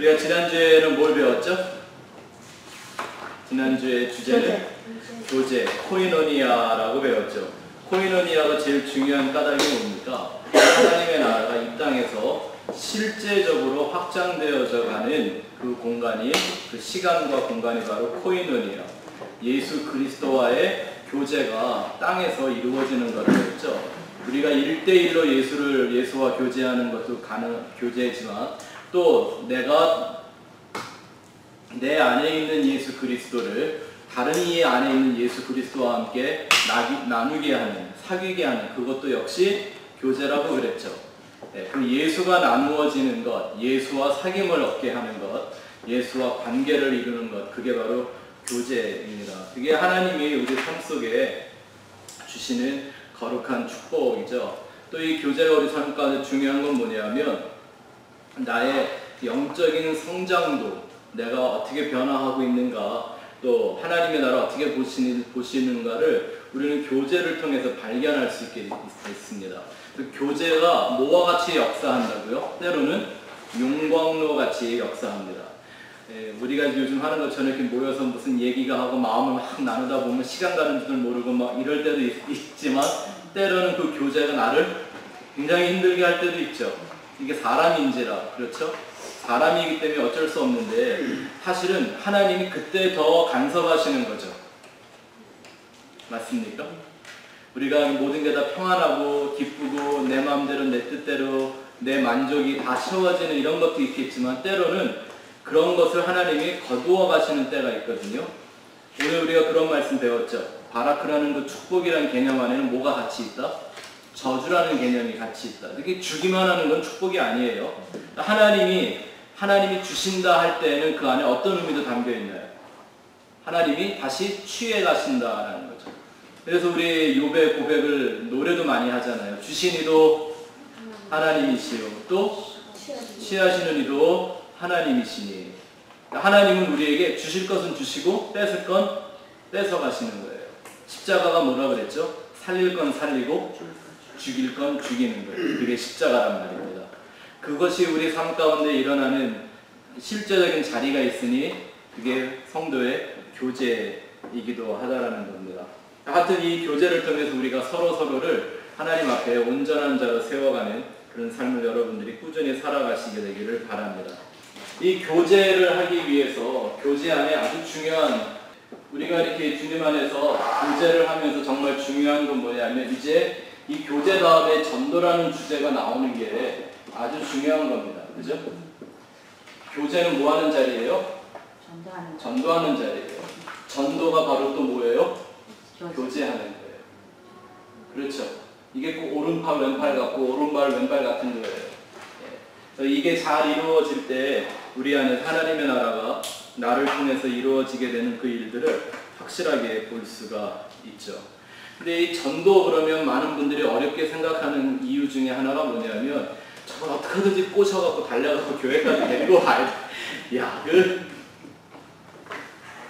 우리가 지난주에는 뭘 배웠죠? 지난주의 주제는 교제, 코이노니아라고 배웠죠. 코이노니아가 제일 중요한 까닭이 뭡니까? 하나님의 나라가 이 땅에서 실제적으로 확장되어져 가는 그 공간이, 그 시간과 공간이 바로 코이노니아, 예수 그리스도와의 교제가 땅에서 이루어지는 것을 했죠. 우리가 1대1로 예수와 교제하는 것도 교제지만 또 내가 내 안에 있는 예수 그리스도를 다른 이 안에 있는 예수 그리스도와 함께 나누게 하는, 사귀게 하는 그것도 역시 교제라고 그랬죠. 네, 그 예수가 나누어지는 것, 예수와 사귐을 얻게 하는 것, 예수와 관계를 이루는 것, 그게 바로 교제입니다. 그게 하나님이 우리 삶 속에 주시는 거룩한 축복이죠. 또 이 교제가 우리 삶 가운데 중요한 건 뭐냐면 나의 영적인 성장도, 내가 어떻게 변화하고 있는가, 또 하나님의 나라를 어떻게 보시는가를 우리는 교제를 통해서 발견할 수 있게 있습니다. 그 교제가 뭐와 같이 역사한다고요? 때로는 용광로 같이 역사합니다. 우리가 요즘 하는 것처럼 이렇게 모여서 무슨 얘기가 하고 마음을 막 나누다 보면 시간 가는 줄도 모르고 막 이럴 때도 있지만 때로는 그 교제가 나를 굉장히 힘들게 할 때도 있죠. 이게 사람인지라, 그렇죠? 사람이기 때문에 어쩔 수 없는데 사실은 하나님이 그때 더 간섭하시는 거죠. 맞습니까? 우리가 모든 게 다 평안하고 기쁘고 내 마음대로 내 뜻대로 내 만족이 다 채워지는 이런 것도 있겠지만 때로는 그런 것을 하나님이 거두어 가시는 때가 있거든요. 오늘 우리가 그런 말씀 배웠죠. 바라크라는 그 축복이라는 개념 안에는 뭐가 같이 있다? 저주라는 개념이 같이 있다. 이렇게 주기만 하는 건 축복이 아니에요. 하나님이 주신다 할 때는 그 안에 어떤 의미도 담겨 있나요? 하나님이 다시 취해 가신다라는 거죠. 그래서 우리 욥의 고백을 노래도 많이 하잖아요. 주신 이도 하나님이시요, 또 취하시는 이도 하나님이시니. 하나님은 우리에게 주실 것은 주시고 뺏을 건 뺏어 가시는 거예요. 십자가가 뭐라 그랬죠? 살릴 건 살리고 죽일 건 죽이는 거예요. 그게 십자가란 말입니다. 그것이 우리 삶 가운데 일어나는 실제적인 자리가 있으니 그게 성도의 교제이기도 하다라는 겁니다. 하여튼 이 교제를 통해서 우리가 서로를 하나님 앞에 온전한 자로 세워가는 그런 삶을 여러분들이 꾸준히 살아가시게 되기를 바랍니다. 이 교제를 하기 위해서 교제 안에 아주 중요한, 우리가 이렇게 주님 안에서 교제를 하면서 정말 중요한 건 뭐냐면 이제 이 교제 다음에 전도라는 주제가 나오는 게 아주 중요한 겁니다. 그죠? 교제는 뭐 하는 자리예요? 전도하는 자리예요. 전도가 바로 또 뭐예요? 교제하는 거예요. 그렇죠? 이게 꼭 오른팔 왼팔 같고 오른발 왼발 같은 거예요. 이게 잘 이루어질 때 우리 안에 하나님의 나라가 나를 통해서 이루어지게 되는 그 일들을 확실하게 볼 수가 있죠. 근데 이 전도 그러면 많은 분들이 어렵게 생각하는 이유 중에 하나가 뭐냐면 저걸 어떻게 하든지 꼬셔갖고 달려가서 교회까지 데리고 와야 돼. 야,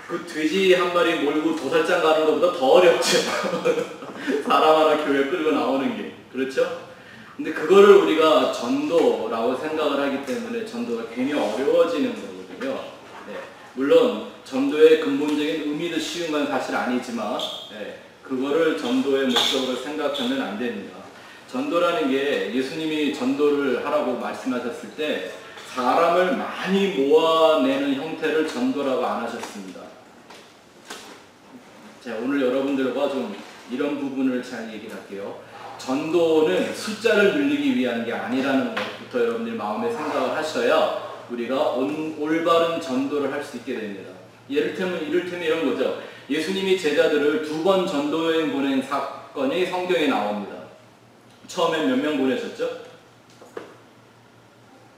그 돼지 한 마리 몰고 도살장 가는 것보다 더 어렵죠. 사람 하나 교회 끌고 나오는 게. 그렇죠? 근데 그거를 우리가 전도라고 생각을 하기 때문에 전도가 괜히 어려워지는 거거든요. 네. 물론 전도의 근본적인 의미도 쉬운 건 사실 아니지만 그거를 전도의 목적으로 생각하면 안 됩니다. 전도라는 게 예수님이 전도를 하라고 말씀하셨을 때 사람을 많이 모아내는 형태를 전도라고 안 하셨습니다. 자, 오늘 여러분들과 좀 이런 부분을 잘 얘기할게요. 전도는 숫자를 늘리기 위한 게 아니라는 것부터 여러분들이 마음에 생각을 하셔야 우리가 올바른 전도를 할 수 있게 됩니다. 이를테면 이런 거죠. 예수님이 제자들을 2번 전도여행 보낸 사건이 성경에 나옵니다. 처음엔 몇 명 보내셨죠?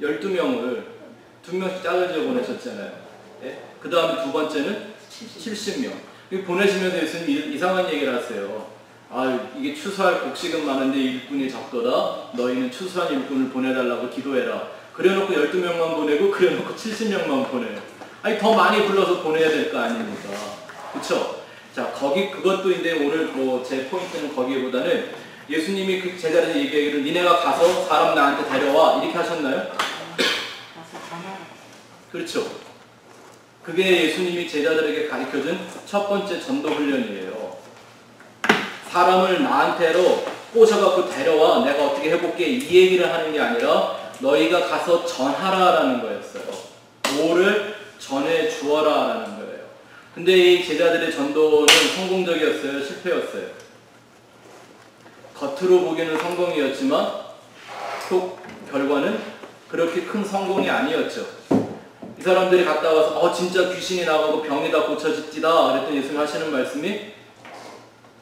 12명을 2명씩 짜여져 보내셨잖아요. 네? 그 다음에 두 번째는 70명. 보내시면서 예수님이 이상한 얘기를 하세요. 이게 추수할 곡식은 많은데 일꾼이 적도다. 너희는 추수한 일꾼을 보내달라고 기도해라. 그래놓고 12명만 보내고 그래놓고 70명만 보내요. 더 많이 불러서 보내야 될 거 아닙니까? 그쵸? 자, 그것도 인데 오늘 제 포인트는 거기보다는 예수님이 그 제자들에게 얘기하기를 니네가 가서 사람 나한테 데려와 이렇게 하셨나요? 그렇죠? 그게 예수님이 제자들에게 가르쳐준 첫 번째 전도 훈련이에요. 사람을 나한테로 꼬셔갖고 데려와 내가 어떻게 해볼게 이 얘기를 하는 게 아니라 너희가 가서 전하라라는 거였어요. 뭐를 전해 주어라라는 거예요. 근데 이 제자들의 전도는 성공적이었어요? 실패였어요? 겉으로 보기에는 성공이었지만 또 결과는 그렇게 큰 성공이 아니었죠. 이 사람들이 갔다 와서 진짜 귀신이 나가고 병이 다 고쳐집디다 그랬더니 예수님 하시는 말씀이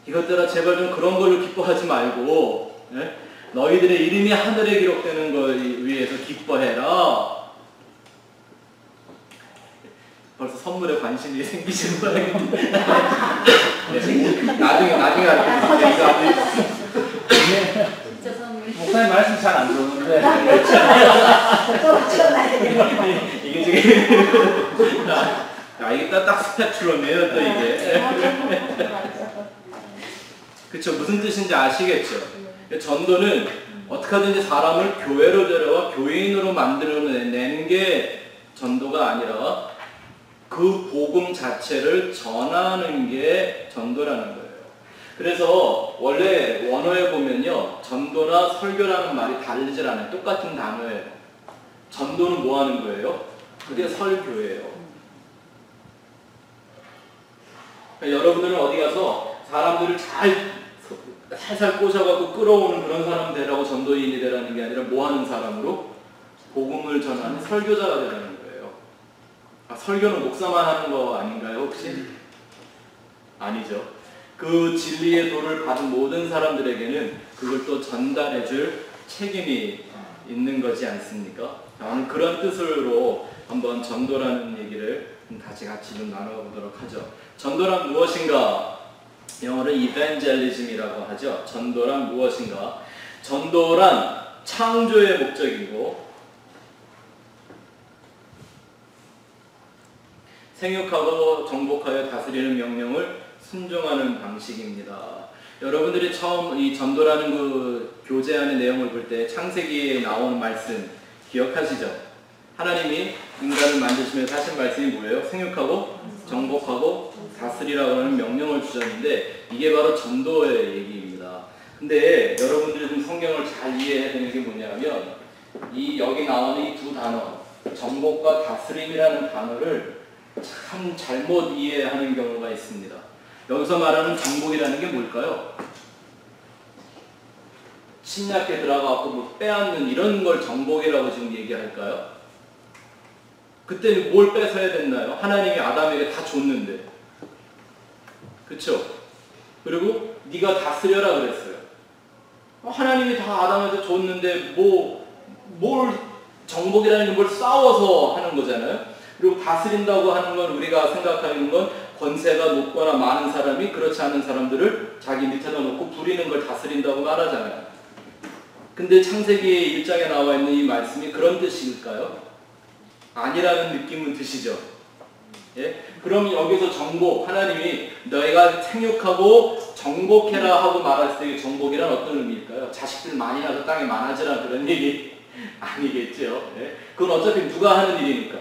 이것들아 제발 좀 그런 걸로 기뻐하지 말고 너희들의 이름이 하늘에 기록되는 걸 위해서 기뻐해라. 벌써 선물에 관심이 생기시는 모양인데 나중에 알겠습니다. 진짜 선물. 목사님 말씀 잘 안 들었는데 이게 지금 이게 딱 스펙트럼이에요 또 이게. 그쵸, 무슨 뜻인지 아시겠죠? 전도는 어떻게 하든지 사람을 교회로 데려와 교인으로 만들어내는 게 전도가 아니라 그 복음 자체를 전하는 게 전도라는 거예요. 그래서 원래 원어에 보면요, 전도나 설교라는 말이 다르질 않아요. 똑같은 단어예요. 전도는 뭐 하는 거예요? 그게 설교예요. 그러니까 여러분들은 어디 가서 사람들을 살살 꼬셔갖고 끌어오는 그런 사람 되라고 전도인이 되라는 게 아니라 뭐 하는 사람으로? 복음을 전하는 설교자가 되라는 거예요. 설교는 목사만 하는 거 아닌가요, 혹시? 아니죠. 그 진리의 도를 받은 모든 사람들에게는 그걸 또 전달해줄 책임이 있는 거지 않습니까? 저는 그런 뜻으로 한번 전도라는 얘기를 같이 좀 나눠보도록 하죠. 전도란 무엇인가? 영어로 evangelism이라고 하죠. 전도란 무엇인가? 전도란 창조의 목적이고 생육하고 정복하여 다스리는 명령을 순종하는 방식입니다. 여러분들이 처음 이 전도라는 그 교재 안의 내용을 볼 때 창세기에 나오는 말씀 기억하시죠? 하나님이 인간을 만드시면서 하신 말씀이 뭐예요? 생육하고 정복하고 다스리라고 하는 명령을 주셨는데 이게 바로 전도의 얘기입니다. 근데 여러분들이 좀 성경을 잘 이해해야 되는 게 뭐냐면 여기 나오는 이 두 단어 정복과 다스림이라는 단어를 참 잘못 이해하는 경우가 있습니다. 여기서 말하는 정복이라는 게 뭘까요? 침략에 들어가고 뭐 빼앗는 이런 걸 정복이라고 지금 얘기할까요? 그때 뭘 뺏어야 됐나요? 하나님이 아담에게 다 줬는데. 그쵸? 그리고 네가 다스려라 그랬어요. 하나님이 다 아담한테 줬는데 뭘 정복이라는 게 뭘 싸워서 하는 거잖아요. 그리고 다스린다고 하는 건 우리가 생각하는 건 권세가 높거나 많은 사람이 그렇지 않은 사람들을 자기 밑에다 놓고 부리는 걸 다스린다고 말하잖아요. 근데 창세기 1장에 나와 있는 이 말씀이 그런 뜻일까요? 아니라는 느낌은 드시죠? 예? 그럼 여기서 정복, 하나님이 너희가 생육하고 정복해라 하고 말했을 때 정복이란 어떤 의미일까요? 자식들 많이 나서 땅에 많아지라 그런 얘기 아니겠죠? 예? 그건 어차피 누가 하는 일이니까.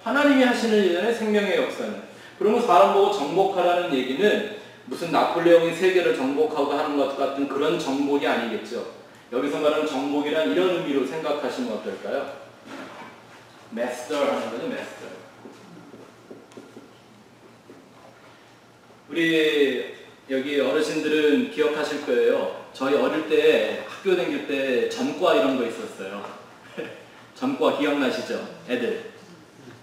하나님이 하시는 일이잖아요, 생명의 역사는. 그러면 사람 보고 정복하라는 얘기는 무슨 나폴레옹이 세계를 정복하고 하는 것 같은 그런 정복이 아니겠죠. 여기서 말하는 정복이란 이런 의미로 생각하시면 어떨까요? 마스터 하는 거죠, 마스터. 우리 여기 어르신들은 기억하실 거예요. 저희 어릴 때 학교 다닐 때 전과 이런 거 있었어요. 전과 기억나시죠? 애들.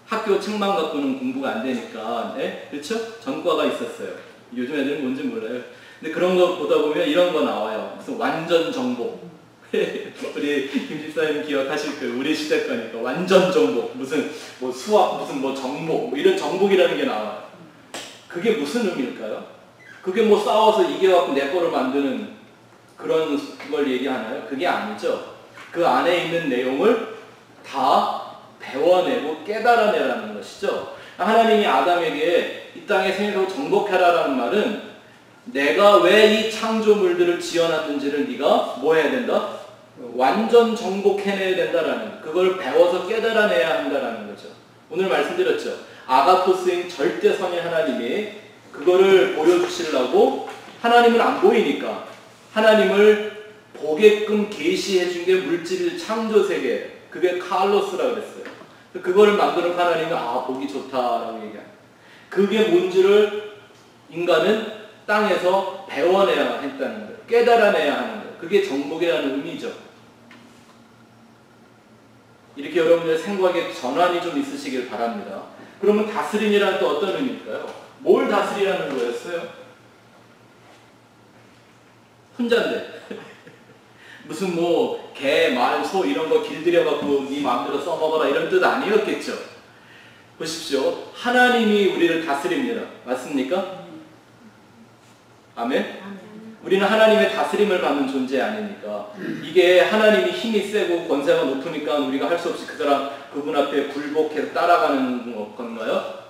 학교 책만 갖고는 공부가 안 되니까, 네? 그렇죠? 전과가 있었어요. 요즘 애들은 뭔지 몰라요. 근데 그런 거 보다 보면 이런 거 나와요. 무슨 완전 정복. 우리 김 집사님 기억하실 거예요. 우리 시대 거니까 완전 정복. 무슨 뭐 수학, 무슨 뭐 정복, 뭐 이런 정복이라는 게 나와요. 그게 무슨 의미일까요? 그게 뭐 싸워서 이겨갖고 내 거를 만드는 그런 걸 얘기하나요? 그게 아니죠. 그 안에 있는 내용을 다 배워내고 깨달아내라는 것이죠. 하나님이 아담에게 이 땅에 생애로 정복해라라는 말은 내가 왜 이 창조물들을 지어놨는지를 네가 뭐 해야 된다? 완전 정복해내야 된다라는, 그걸 배워서 깨달아내야 한다라는 거죠. 오늘 말씀드렸죠. 아가토스인 절대선의 하나님이 그거를 보여주시려고 그하나님은 안 보이니까 하나님을 보게끔 계시해 준 게 물질 창조 세계, 그게 칼로스라 그랬어요. 그거를 만드는 하나님이 보기 좋다라고 얘기합니다. 그게 뭔지를 인간은 땅에서 배워내야 했다는 거예요. 깨달아내야 하는 거예요. 그게 정복이라는 의미죠. 이렇게 여러분들 생각에 전환이 좀 있으시길 바랍니다. 그러면 다스림이란 또 어떤 의미일까요? 뭘 다스리라는 거였어요? 혼자인데 무슨 뭐 개, 말, 소 이런 거 길들여갖고 네 마음대로 써먹어라 이런 뜻 아니었겠죠. 보십시오. 하나님이 우리를 다스립니다. 맞습니까? 아멘? 우리는 하나님의 다스림을 받는 존재 아닙니까? 이게 하나님이 힘이 세고 권세가 높으니까 우리가 할 수 없이 그분 앞에 굴복해서 따라가는 건가요?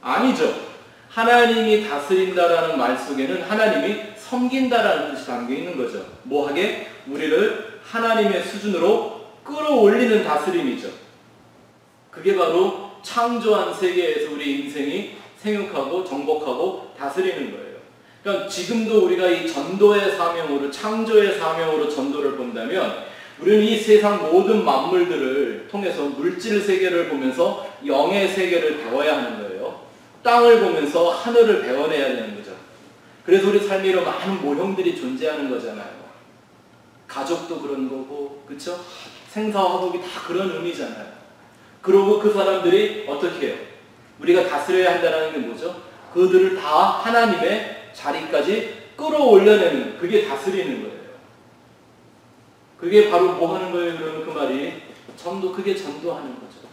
아니죠. 하나님이 다스린다라는 말 속에는 하나님이 섬긴다라는 뜻이 담겨 있는 거죠. 뭐하게? 우리를 하나님의 수준으로 끌어올리는 다스림이죠. 그게 바로 창조한 세계에서 우리 인생이 생육하고 정복하고 다스리는 거예요. 그러니까 지금도 우리가 이 전도의 사명으로, 창조의 사명으로 전도를 본다면 우리는 이 세상 모든 만물들을 통해서 물질 세계를 보면서 영의 세계를 배워야 하는 거예요. 땅을 보면서 하늘을 배워내야 되는 거죠. 그래서 우리 삶에 많은 모형들이 존재하는 거잖아요. 가족도 그런 거고, 그쵸? 생사와 화복이 다 그런 의미잖아요. 그러고 그 사람들이 어떻게 해요? 우리가 다스려야 한다는 게 뭐죠? 그들을 다 하나님의 자리까지 끌어올려내는, 그게 다스리는 거예요. 그게 바로 뭐 하는 거예요? 그러면 그 말이 그게 전도하는 거죠.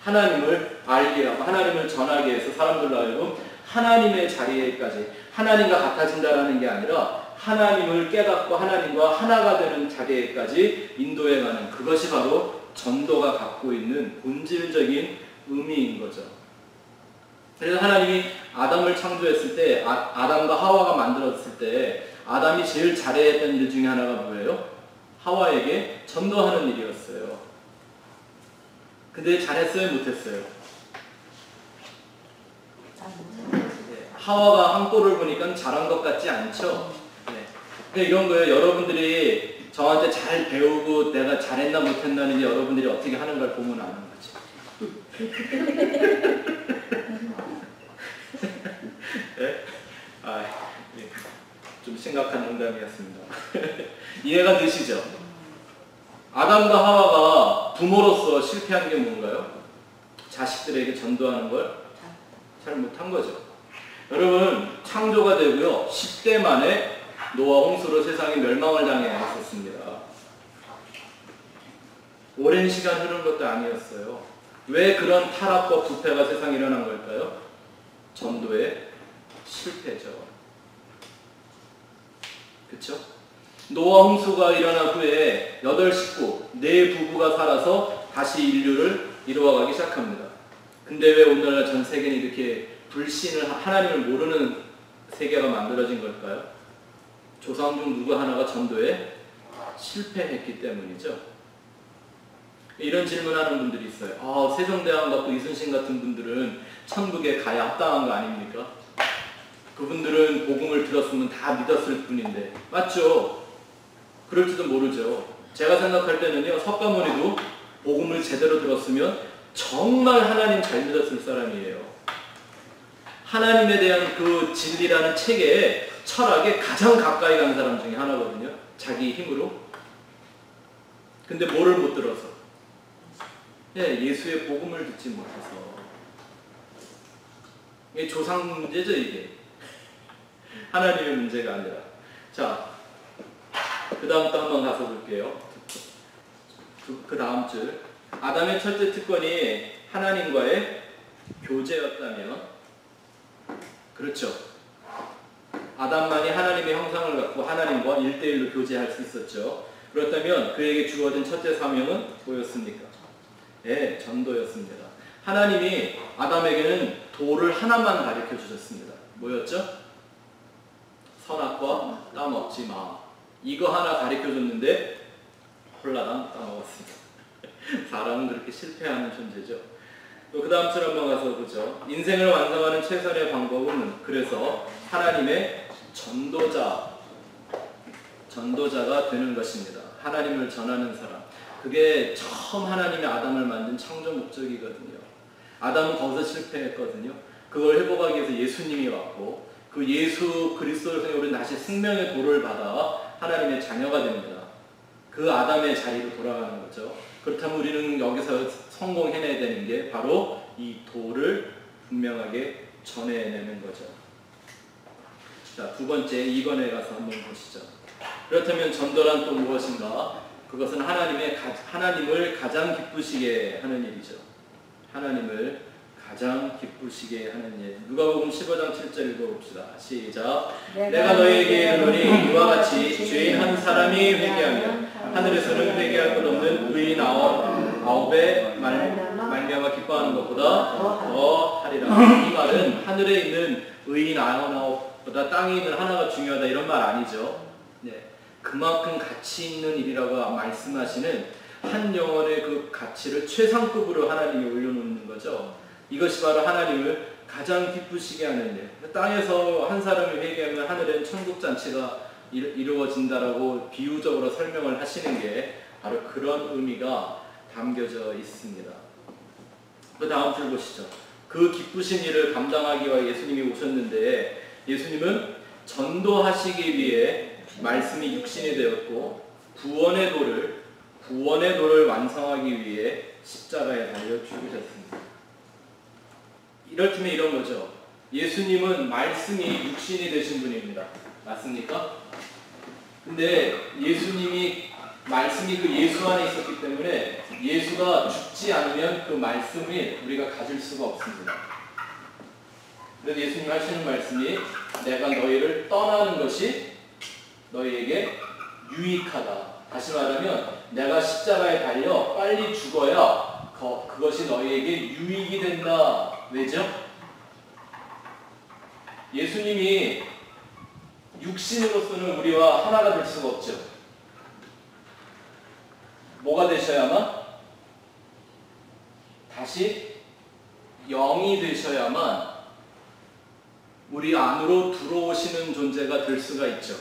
하나님을 알게 하고 하나님을 전하게 해서 사람들로 하여금 하나님의 자리에까지, 하나님과 같아진다라는 게 아니라 하나님을 깨닫고 하나님과 하나가 되는 자리에까지 인도해가는, 그것이 바로 전도가 갖고 있는 본질적인 의미인 거죠. 그래서 하나님이 아담을 창조했을 때, 아담과 하와가 만들었을 때 아담이 제일 잘해야 했던 일 중에 하나가 뭐예요? 하와에게 전도하는 일이었어요. 근데 잘했어요? 못했어요? 하와가 한 꼴을 보니까 잘한 것 같지 않죠? 네. 그러니까 이런 거예요. 여러분들이 저한테 잘 배우고 내가 잘했나 못했나는 여러분들이 어떻게 하는 걸 보면 아는 거죠. 네? 네. 좀 심각한 농담이었습니다. 이해가 되시죠? 아담과 하와가 부모로서 실패한 게 뭔가요? 자식들에게 전도하는 걸 잘 못한 거죠. 여러분, 창조가 되고요, 10대 만에 노아 홍수로 세상이 멸망을 당했었습니다. 오랜 시간 흐른 것도 아니었어요. 왜 그런 타락과 부패가 세상에 일어난 걸까요? 전도의 실패죠. 그쵸? 노아 홍수가 일어난 후에 8식구, 4부부가 살아서 다시 인류를 이루어가기 시작합니다. 근데 왜 오늘날 전 세계는 이렇게 불신을, 하나님을 모르는 세계가 만들어진 걸까요? 조상 중 누구 하나가 전도에 실패했기 때문이죠. 이런 질문하는 분들이 있어요. 세종대왕 같고 이순신 같은 분들은 천국에 가야 합당한 거 아닙니까? 그분들은 복음을 들었으면 다 믿었을 뿐인데. 맞죠? 그럴지도 모르죠. 제가 생각할 때는요, 석가모니도 복음을 제대로 들었으면 정말 하나님 잘 믿었을 사람이에요. 하나님에 대한 그 진리라는 체계에, 철학에 가장 가까이 간 사람 중에 하나거든요. 자기 힘으로. 근데 뭐를 못 들어서? 예수의 복음을 듣지 못해서. 이게 조상 문제죠, 이게. 하나님의 문제가 아니라. 자, 그 다음부터 한번 가서 볼게요. 그 다음 줄. 아담의 첫째 특권이 하나님과의 교제였다면, 그렇죠. 아담만이 하나님의 형상을 갖고 하나님과 1대1로 교제할 수 있었죠. 그렇다면 그에게 주어진 첫째 사명은 뭐였습니까? 네, 전도였습니다. 하나님이 아담에게는 도를 하나만 가르쳐 주셨습니다. 뭐였죠? 선악과 따먹지 마. 이거 하나 가르쳐 줬는데 홀라당 따먹었습니다. 사람은 그렇게 실패하는 존재죠. 그 다음 줄 한번 가서 보죠. 인생을 완성하는 최선의 방법은 그래서 하나님의 전도자가 되는 것입니다. 하나님을 전하는 사람. 그게 처음 하나님이 아담을 만든 창조 목적이거든요. 아담은 거기서 실패했거든요. 그걸 회복하기 위해서 예수님이 왔고 그 예수 그리스도를 통해 우리는 다시 생명의 도를 받아 하나님의 자녀가 됩니다. 그 아담의 자리로 돌아가는 거죠. 그렇다면 우리는 여기서 성공해내야 되는 게 바로 이 도를 분명하게 전해내는 거죠. 자, 두 번째 2번에 가서 한번 보시죠. 그렇다면 전도란 또 무엇인가? 그것은 하나님을 가장 기쁘시게 하는 일이죠. 하나님을 가장 기쁘시게 하는 일. 누가복음 15장 7절 읽어봅시다. 시작. 내가 너희에게 이르노니 이와 같이 죄인 한 사람이 회개하면 하늘에서는 회개할 것 없는 의인 아홉의 말미암아 기뻐하는 것보다 더 하리라. 이 말은 하늘에 있는 의인 99보다 땅에 있는 하나가 중요하다 이런 말 아니죠. 네. 그만큼 가치 있는 일이라고 말씀하시는 한 영혼의 그 가치를 최상급으로 하나님이 올려놓는 거죠. 이것이 바로 하나님을 가장 기쁘시게 하는 일. 땅에서 한 사람이 회개하면 하늘엔 천국잔치가 이루어진다라고 비유적으로 설명을 하시는 게 바로 그런 의미가 담겨져 있습니다. 그 다음 줄 보시죠. 그 기쁘신 일을 감당하기 위해 예수님이 오셨는데 예수님은 전도하시기 위해 말씀이 육신이 되었고 구원의 도를 완성하기 위해 십자가에 달려 죽으셨습니다. 이렇다면 이런 거죠. 예수님은 말씀이 육신이 되신 분입니다. 맞습니까? 근데 말씀이 그 예수 안에 있었기 때문에 예수가 죽지 않으면 그 말씀을 우리가 가질 수가 없습니다. 그래서 예수님 하시는 말씀이 내가 너희를 떠나는 것이 너희에게 유익하다. 다시 말하면 내가 십자가에 달려 빨리 죽어야 그것이 너희에게 유익이 된다. 왜죠? 예수님이 육신으로서는 우리와 하나가 될 수가 없죠. 뭐가 되셔야만? 다시 영이 되셔야만 우리 안으로 들어오시는 존재가 될 수가 있죠.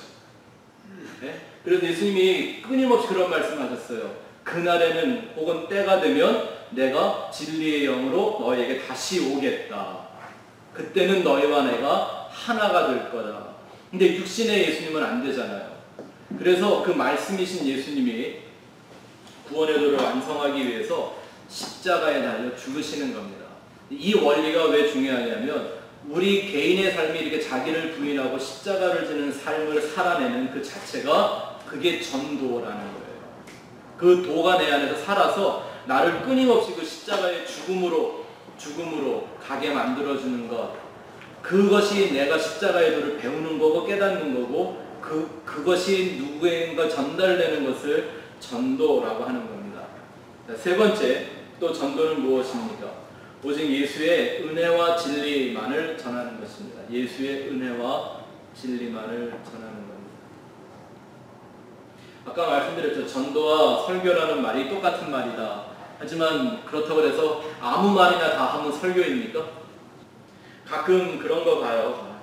네? 그래서 예수님이 끊임없이 그런 말씀하셨어요. 그날에는 혹은 때가 되면 내가 진리의 영으로 너에게 다시 오겠다. 그때는 너희와 내가 하나가 될 거다. 근데 육신의 예수님은 안 되잖아요. 그래서 그 말씀이신 예수님이 구원의 도를 완성하기 위해서 십자가에 달려 죽으시는 겁니다. 이 원리가 왜 중요하냐면 우리 개인의 삶이 이렇게 자기를 부인하고 십자가를 지는 삶을 살아내는 그 자체가 그게 전도라는 거예요. 그 도가 내 안에서 살아서 나를 끊임없이 그 십자가의 죽음으로 가게 만들어주는 것. 그것이 내가 십자가의 도를 배우는 거고 깨닫는 거고 그것이 누구에겐가 전달되는 것을 전도라고 하는 겁니다. 세 번째, 또 전도는 무엇입니까? 오직 예수의 은혜와 진리만을 전하는 것입니다. 예수의 은혜와 진리만을 전하는 겁니다. 아까 말씀드렸죠. 전도와 설교라는 말이 똑같은 말이다. 하지만 그렇다고 해서 아무 말이나 다 하면 설교입니까? 가끔 그런 거 봐요.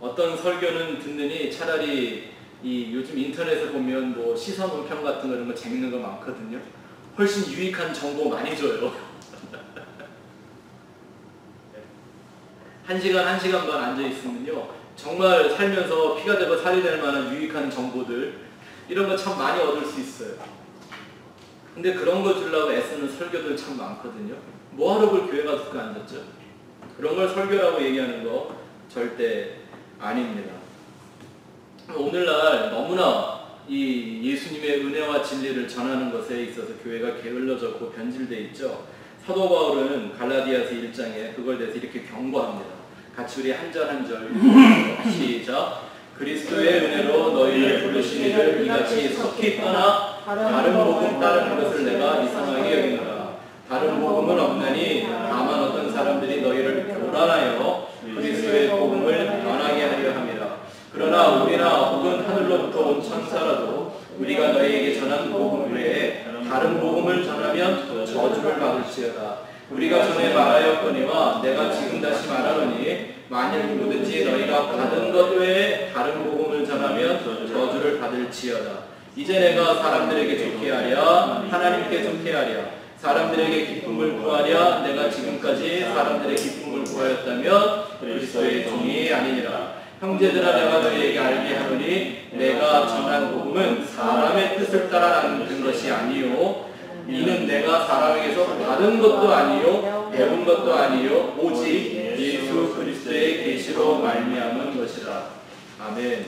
어떤 설교는 듣느니 차라리 요즘 인터넷에 보면 뭐 시사논평 같은 거 이런 거 재밌는 거 많거든요. 훨씬 유익한 정보 많이 줘요. 1시간 반 앉아있으면요. 정말 살면서 피가 되고 살이 될 만한 유익한 정보들 이런 거 참 많이 얻을 수 있어요. 근데 그런 거 주려고 애쓰는 설교들 참 많거든요. 뭐하러 그걸 교회 가서 그 앉았죠? 그런 걸 설교라고 얘기하는 거 절대 아닙니다. 오늘날 너무나 이 예수님의 은혜와 진리를 전하는 것에 있어서 교회가 게을러졌고 변질되어 있죠. 사도 바울은 갈라디아서 1장에 그걸 대해서 이렇게 경고합니다. 같이 우리 한 절 한 절 시작. 그리스도의 은혜로 너희를 부르신 이를 이같이 속히 떠나 다른 복음 따르는 것을 내가 이상하게 여기노라. 다른 복음은 없나니 다만 어떤 사람들이 너희를 교란하여 그리스도의 복음을 변하게 하려 함이라. 그러나 우리나 혹은 하늘로부터 온 천사라도 우리가 너희에게 전한 복음 외에 다른 복음을 전하면 저주를 받을지어다. 우리가 전에 말하였거니와 내가 지금 다시 말하노니 만일 누구든지 너희가 받은 것 외에 다른 복음을 전하면 저주를 받을지어다. 이제 내가 사람들에게 좋게 하랴 하나님께 좋게 하랴 사람들에게 기쁨을 구하랴 내가 지금까지 사람들의 기쁨을 구하였다면 그리스도의 종이 아니니라. 형제들아 내가 너희에게 알게 하노니 내가 전한 복음은 사람의 뜻을 따라 남긴 것이 아니요 이는 내가 사람에게서 받은 것도 아니요 배운 것도 아니요 오직 예수 그리스도의 계시로 말미암은 것이라. 아멘.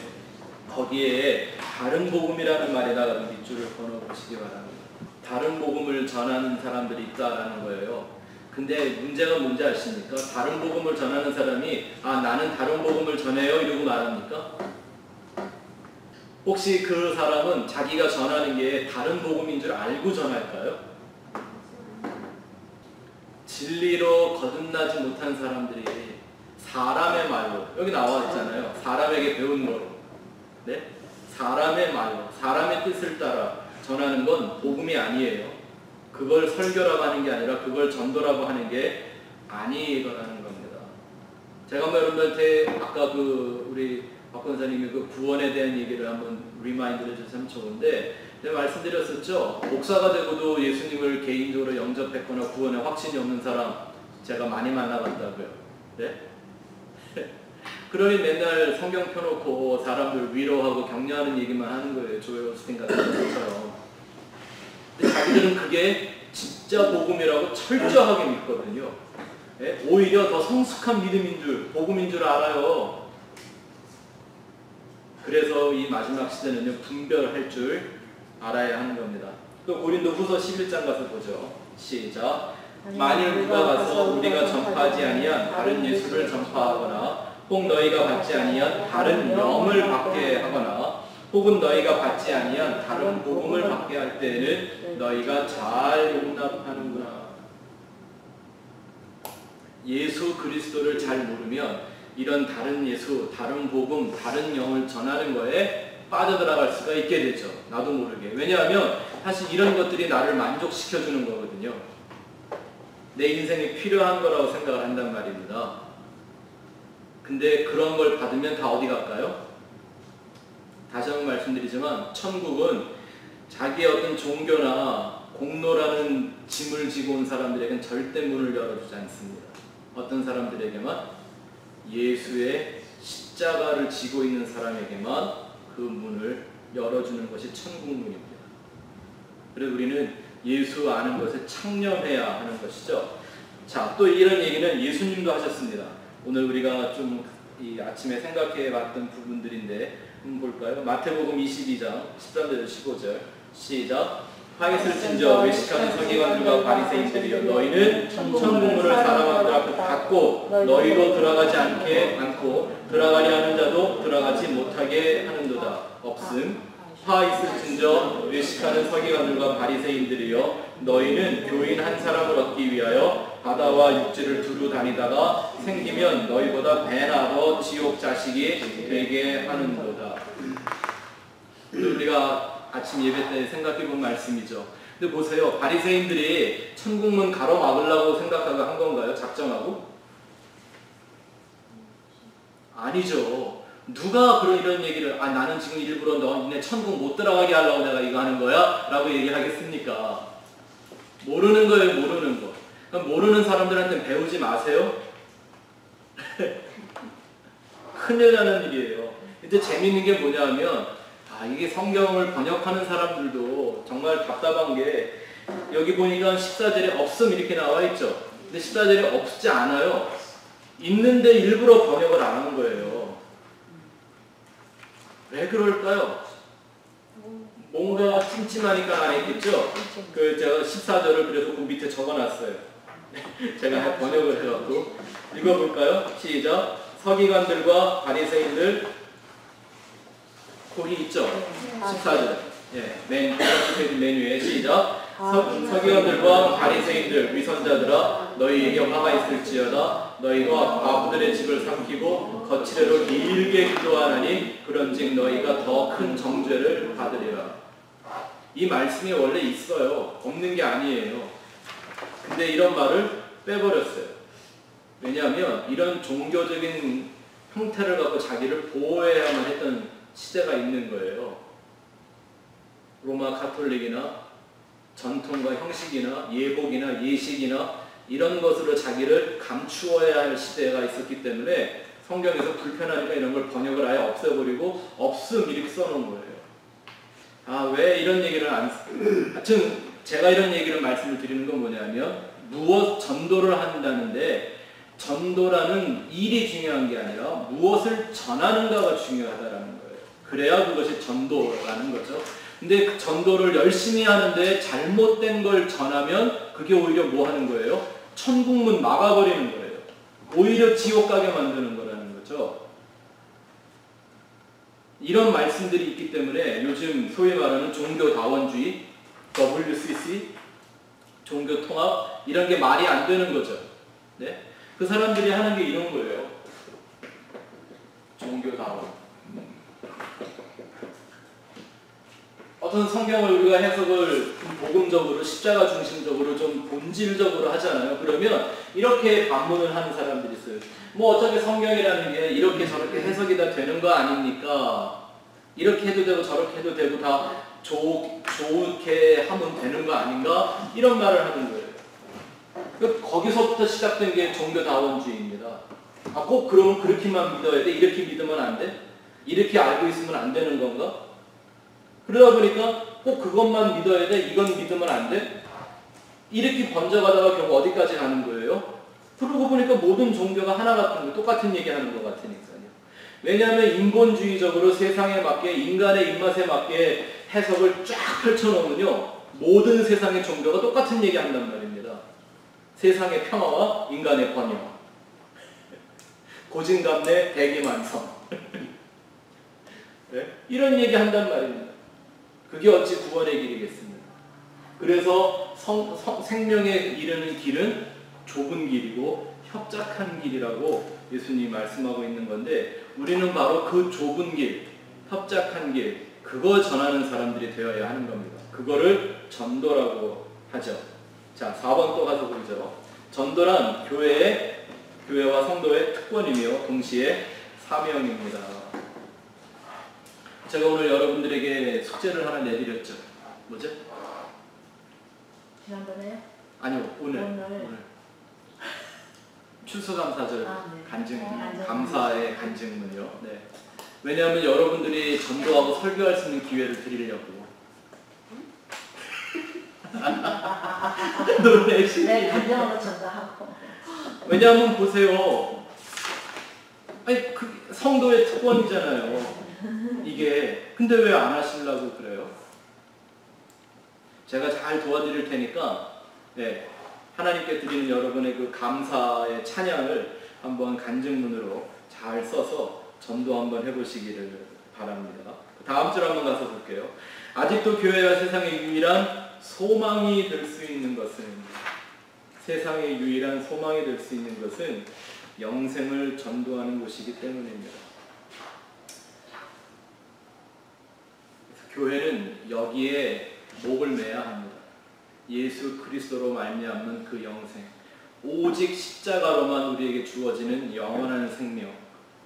거기에 다른 복음이라는 말에다가 밑줄을 그어보시기 바랍니다. 다른 복음을 전하는 사람들이 있다라는 거예요. 근데 문제가 뭔지 아십니까? 다른 복음을 전하는 사람이 나는 다른 복음을 전해요 이러고 말합니까? 혹시 그 사람은 자기가 전하는 게 다른 복음인 줄 알고 전할까요? 진리로 거듭나지 못한 사람들이 사람의 말로, 여기 나와 있잖아요. 사람에게 배운 거로, 네? 사람의 말로, 사람의 뜻을 따라 전하는 건 복음이 아니에요. 그걸 설교라고 하는 게 아니라 그걸 전도라고 하는 게 아니라는 겁니다. 제가 여러분한테 아까 우리 박 권사님이 구원에 대한 얘기를 한번 리마인드를 해줘서 참 좋은데, 제가 말씀드렸었죠. 목사가 되고도 예수님을 개인적으로 영접했거나 구원에 확신이 없는 사람 제가 많이 만나봤다고요. 네? 그러니 맨날 성경 펴놓고 사람들 위로하고 격려하는 얘기만 하는 거예요. 조엘 오스틴 같은 것처럼. 근데 자기들은 그게 진짜 복음이라고 철저하게 믿거든요. 네? 오히려 더 성숙한 믿음인 줄, 복음인 줄 알아요. 그래서 이 마지막 시대는요, 분별할 줄 알아야 하는 겁니다. 또 고린도 후서 11장 가서 보죠. 시작. 만일 누가 가서 우리가 전파하지 아니한 다른 예수를 전파하거나 혹 너희가 받지 아니한 다른 영을 받게 하거나 혹은 너희가 받지 아니한 다른 복음을 받게 할 때에는 너희가 잘 용납하는구나. 예수 그리스도를 잘 모르면 이런 다른 예수, 다른 복음, 다른 영을 전하는 거에 빠져들어갈 수가 있게 되죠. 나도 모르게. 왜냐하면 사실 이런 것들이 나를 만족시켜주는 거거든요. 내 인생에 필요한 거라고 생각을 한단 말입니다. 근데 그런 걸 받으면 다 어디 갈까요? 다시 한번 말씀드리지만 천국은 자기의 어떤 종교나 공로라는 짐을 지고 온 사람들에게는 절대 문을 열어주지 않습니다. 어떤 사람들에게만? 예수의 십자가를 지고 있는 사람에게만 그 문을 열어주는 것이 천국 문입니다. 그래서 우리는 예수 아는 것에 창념해야 하는 것이죠. 자, 또 이런 얘기는 예수님도 하셨습니다. 오늘 우리가 좀 이 아침에 생각해 봤던 부분들인데 한번 볼까요? 마태복음 22장 13절 15절 시작. 화이슬 진저 외식하는 서기관들과 바리새인들이여 너희는 천국문을 사람들 앞에 닫고 너희도 들어가지 않고 들어가려 하는 자도 들어가지 못하게 하는도다. 없음. 화이슬 진저 외식하는 서기관들과 바리새인들이여 너희는 교인 한 사람을 얻기 위하여 바다와 육지를 두루 다니다가 생기면 너희보다 배나 더 지옥 자식이 되게 하는도다. 우리가 아침 예배 때 생각해본 말씀이죠. 근데 보세요. 바리새인들이 천국문 가로막으려고 생각하고 한 건가요? 작정하고? 아니죠. 누가 이런 얘기를 나는 지금 일부러 너네 천국 못 들어가게 하려고 내가 이거 하는 거야? 라고 얘기하겠습니까? 모르는 거예요. 모르는 거. 그럼 모르는 사람들한테 배우지 마세요. 큰일 나는 일이에요. 근데 재밌는 게 뭐냐면 이게 성경을 번역하는 사람들도 정말 답답한 게 여기 보니까 14절에 없음 이렇게 나와 있죠. 근데 14절에 없지 않아요. 있는데 일부러 번역을 안 하는 거예요. 왜 그럴까요? 뭔가 찜찜하니까 안 했겠죠? 제가 14절을 그래서 그 밑에 적어놨어요. 제가 번역을 해갖고 읽어볼까요? 시작. 서기관들과 바리새인들 거기 있죠? 14절. 맨 위에 시작. 서기관들과 바리새인들 위선자들아 너희에게 화가 있을지어다. 너희가 바보들의 집을 삼키고 거칠애로 길게 기도하나니 그런즉 너희가 더 큰 정죄를 받으리라. 이 말씀이 원래 있어요. 없는 게 아니에요. 근데 이런 말을 빼버렸어요. 왜냐하면 이런 종교적인 형태를 갖고 자기를 보호해야만 했던 시대가 있는 거예요. 로마 가톨릭이나 전통과 형식이나 예복이나 예식이나 이런 것으로 자기를 감추어야 할 시대가 있었기 때문에 성경에서 불편하니까 이런 걸 번역을 아예 없애버리고 없음 이렇게 써놓은 거예요. 아, 왜 이런 얘기를 안 하여튼 제가 이런 얘기를 말씀을 드리는 건 뭐냐면 무엇 전도를 한다는데 전도라는 일이 중요한 게 아니라 무엇을 전하는가가 중요하다라는 거예요. 그래야 그것이 전도라는 거죠. 근데 전도를 열심히 하는데 잘못된 걸 전하면 그게 오히려 뭐 하는 거예요? 천국문 막아버리는 거예요. 오히려 지옥 가게 만드는 거라는 거죠. 이런 말씀들이 있기 때문에 요즘 소위 말하는 종교다원주의, WCC, 종교통합 이런 게 말이 안 되는 거죠. 네? 그 사람들이 하는 게 이런 거예요. 종교다원. 어떤 성경을 우리가 해석을 복음적으로 십자가 중심적으로 좀 본질적으로 하잖아요. 그러면 이렇게 반문을 하는 사람들이 있어요. 뭐 어차피 성경이라는 게 이렇게 저렇게 해석이 다 되는 거 아닙니까? 이렇게 해도 되고 저렇게 해도 되고 다 좋게 하면 되는 거 아닌가? 이런 말을 하는 거예요. 거기서부터 시작된 게 종교다원주의입니다. 아, 꼭 그러면 그렇게만 믿어야 돼? 이렇게 믿으면 안 돼? 이렇게 알고 있으면 안 되는 건가? 그러다 보니까 꼭 그것만 믿어야 돼? 이건 믿으면 안 돼? 이렇게 번져가다가 결국 어디까지 가는 거예요? 그러고 보니까 모든 종교가 하나 같은 거, 똑같은 얘기 하는 것 같으니까요. 왜냐하면 인본주의적으로 세상에 맞게, 인간의 입맛에 맞게 해석을 쫙 펼쳐놓으면요, 모든 세상의 종교가 똑같은 얘기 한단 말입니다. 세상의 평화와 인간의 번영. 고진감래 대기만성. 네? 이런 얘기 한단 말입니다. 그게 어찌 구원의 길이겠습니까? 그래서 생명에 이르는 길은 좁은 길이고 협착한 길이라고 예수님이 말씀하고 있는 건데 우리는 바로 그 좁은 길, 협착한 길, 그거 전하는 사람들이 되어야 하는 겁니다. 그거를 전도라고 하죠. 자, 4번 또 가서 보죠. 전도란 교회와 성도의 특권이며 동시에 사명입니다. 제가 오늘 여러분들에게 숙제를 하나 내드렸죠. 뭐죠? 지난번에요? 아니요, 오늘. 추수감사절 네. 간증문, 감사의 간증문이요. 네. 왜냐하면 여러분들이 전도하고 설교할 수 있는 기회를 드리려고. 놀래시. 네, 감정으로 전도하고. 왜냐하면 보세요. 아니, 그 성도의 특권이잖아요. 이게. 근데 왜 안 하시려고 그래요? 제가 잘 도와드릴 테니까, 네. 하나님께 드리는 여러분의 그 감사의 찬양을 한번 간증문으로 잘 써서 전도 한번 해보시기를 바랍니다. 다음 줄 한번 가서 볼게요. 아직도 교회와 세상의 유일한 소망이 될 수 있는 것은 세상의 유일한 소망이 될 수 있는 것은 영생을 전도하는 곳이기 때문입니다. 교회는 여기에 목을 매야 합니다. 예수 그리스도로 말미암는 그 영생, 오직 십자가로만 우리에게 주어지는 영원한 생명,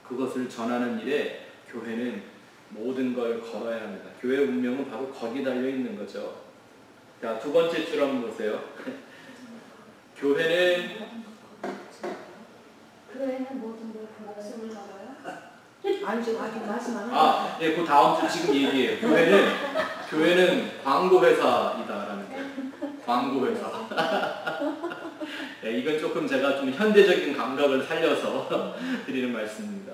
그것을 전하는 일에 교회는 모든 걸 걸어야 합니다. 교회 운명은 바로 거기 달려 있는 거죠. 자, 두 번째 줄 한번 보세요. 교회는 모든 걸 목숨을 걸어요? 아니, 지금 아직 말씀 안 아, 예, 그 다음 주 지금 얘기해요. 교회는 광고회사이다라는 거예요. 광고회사. 네, 이건 조금 제가 좀 현대적인 감각을 살려서 드리는 말씀입니다.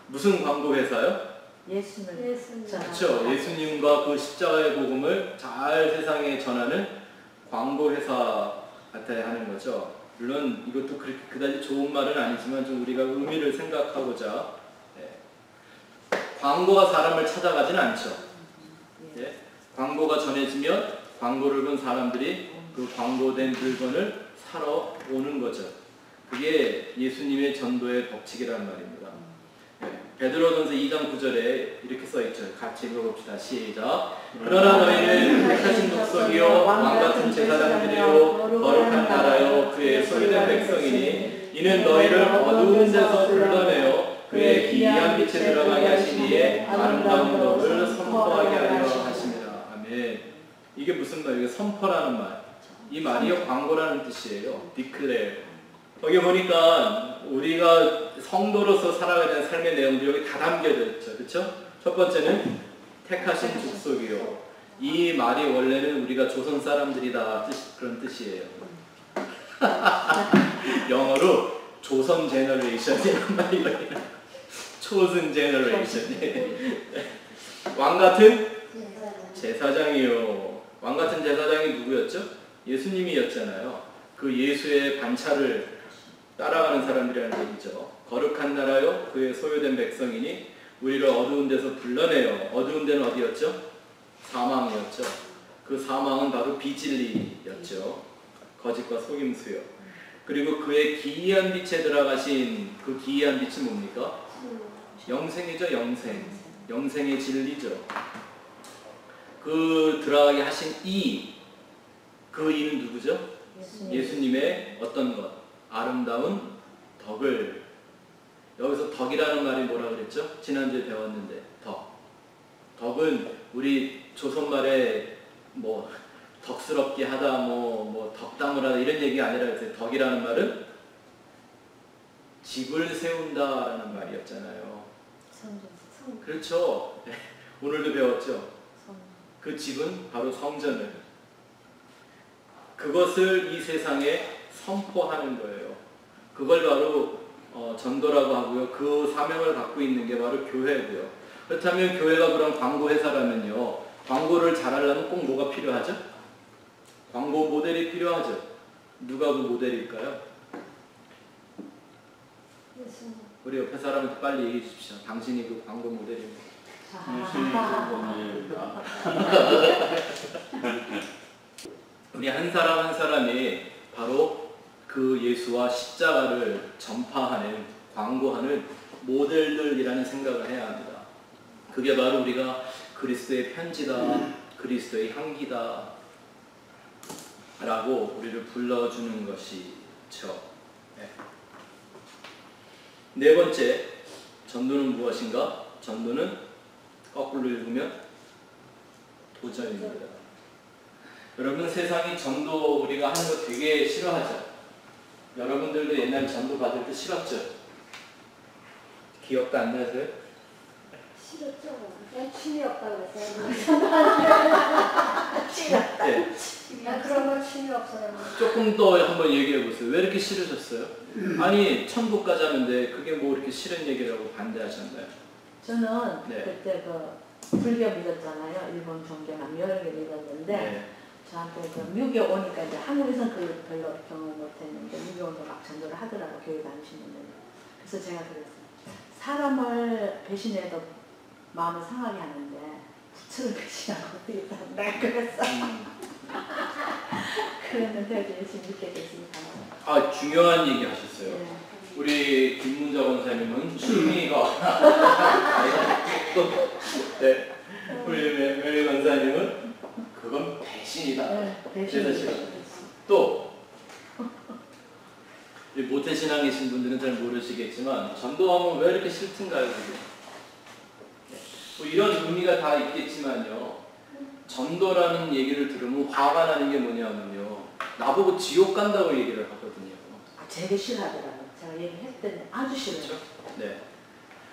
무슨 광고회사요? 예수는 그렇죠. 예수님과 그 십자가의 복음을 잘 세상에 전하는 광고회사 같아야 하는 거죠. 물론 이것도 그렇게 그다지 좋은 말은 아니지만 좀 우리가 의미를 생각하고자 광고가 사람을 찾아가진 않죠. 예? 광고가 전해지면 광고를 본 사람들이 그 광고된 물건을 사러 오는 거죠. 그게 예수님의 전도의 법칙이란 말입니다. 베드로전서 2장 9절에 이렇게 써있죠. 같이 읽어봅시다. 시작. 그러나 너희는 택하신 족속이요 왕같은 제사장들이요 거룩한 나라요 그의 소유된 백성이니 이는 너희를 어두운 데서 불러내어 그의 기이한 빛에 들어가게 하신 이의 아름다운 법을 선포하게 하려 하십니다. 아멘. 이게 무슨 말이에요? 선포라는 말. 이 말이요 광고라는 뜻이에요. declare. 여기 보니까 우리가 성도로서 살아가야 되는 삶의 내용들이 여기 다 담겨져 있죠. 그렇죠? 첫 번째는 택하신 족속이요. 이 말이 원래는 우리가 조선 사람들이다 그런 뜻이에요. 영어로 조선 제너레이션이라는 말이거든요. 초선 제너레이션. 왕 같은 제사장이요. 왕 같은 제사장이 누구였죠? 예수님이었잖아요. 그 예수의 반차를 따라가는 사람들이라는 얘기죠. 거룩한 나라요 그의 소유된 백성이니 우리를 어두운 데서 불러내요. 어두운 데는 어디였죠? 사망이었죠. 그 사망은 바로 비진리였죠. 거짓과 속임수요. 그리고 그의 기이한 빛에 들어가신 그 기이한 빛이 뭡니까? 영생이죠. 영생. 영생의 진리죠. 그 들어가게 하신 그 이는 누구죠? 예수님의 어떤 것? 아름다운 덕을. 여기서 덕이라는 말이 뭐라 그랬죠? 지난주에 배웠는데 덕은 우리 조선말에 뭐 덕스럽게 하다 뭐 덕담을 하다 이런 얘기가 아니라 그랬어요. 덕이라는 말은 집을 세운다라는 말이었잖아요. 그렇죠. 오늘도 배웠죠. 그 집은 바로 성전을. 그것을 이 세상에 선포하는 거예요. 그걸 바로 전도라고 하고요. 그 사명을 갖고 있는 게 바로 교회고요. 그렇다면 교회가 그런 광고 회사라면요. 광고를 잘하려면 꼭 뭐가 필요하죠? 광고 모델이 필요하죠. 누가 그 모델일까요? 우리 옆에 사람한테 빨리 얘기해 주십시오. 당신이 그 광고 모델입니다. 우리 한 사람 한 사람이 바로 그 예수와 십자가를 전파하는, 광고하는 모델들이라는 생각을 해야 합니다. 그게 바로 우리가 그리스도의 편지다, 그리스도의 향기다 라고 우리를 불러주는 것이죠. 네 번째, 전도는 무엇인가? 전도는 거꾸로 읽으면 도전입니다. 여러분, 세상이 전도 우리가 하는 거 되게 싫어하죠. 여러분들도 옛날에 전도 받을 때 싫었죠? 기억도 안 나세요? 싫었죠. 난 취미 없다고 그랬어요. 네. 난 그런 건 취미 없어요. 조금 더 한번 얘기해 보세요. 왜 이렇게 싫으셨어요? 아니, 천국 가자는데 그게 뭐 이렇게 싫은 얘기라고 반대하셨나요? 저는 네. 그때 그 불교 믿었잖아요. 일본 종교만 여러 개 믿었는데 네. 저한테 그 미국에 오니까 이제 한국에서는 그 별로 경험 못했는데 미국에 오니까 막 전도를 하더라고, 교회 다니시는 분들. 그래서 제가 그랬어요. 사람을 배신해도 마음을 상하게 하는데 부처를 배신하고 어떻게 한다 그랬어. 그랬는데 열심히 믿게 됐습니다. 아, 중요한 얘기 하셨어요. 네. 우리 김문자 권사님은 취미가 네. 우리 메리 권사님은 그건 배신이다. 네, 그래서 싫어. 또 모태신앙이신 분들은 잘 모르시겠지만 전도하면 왜 이렇게 싫든가요? 뭐 이런 의미가 다 있겠지만요. 전도라는 얘기를 들으면 화가 나는 게 뭐냐면요. 나보고 지옥 간다고 얘기를 하거든요. 되게 싫어하더라고요. 제가 얘기했더니 아주 싫어요. 네.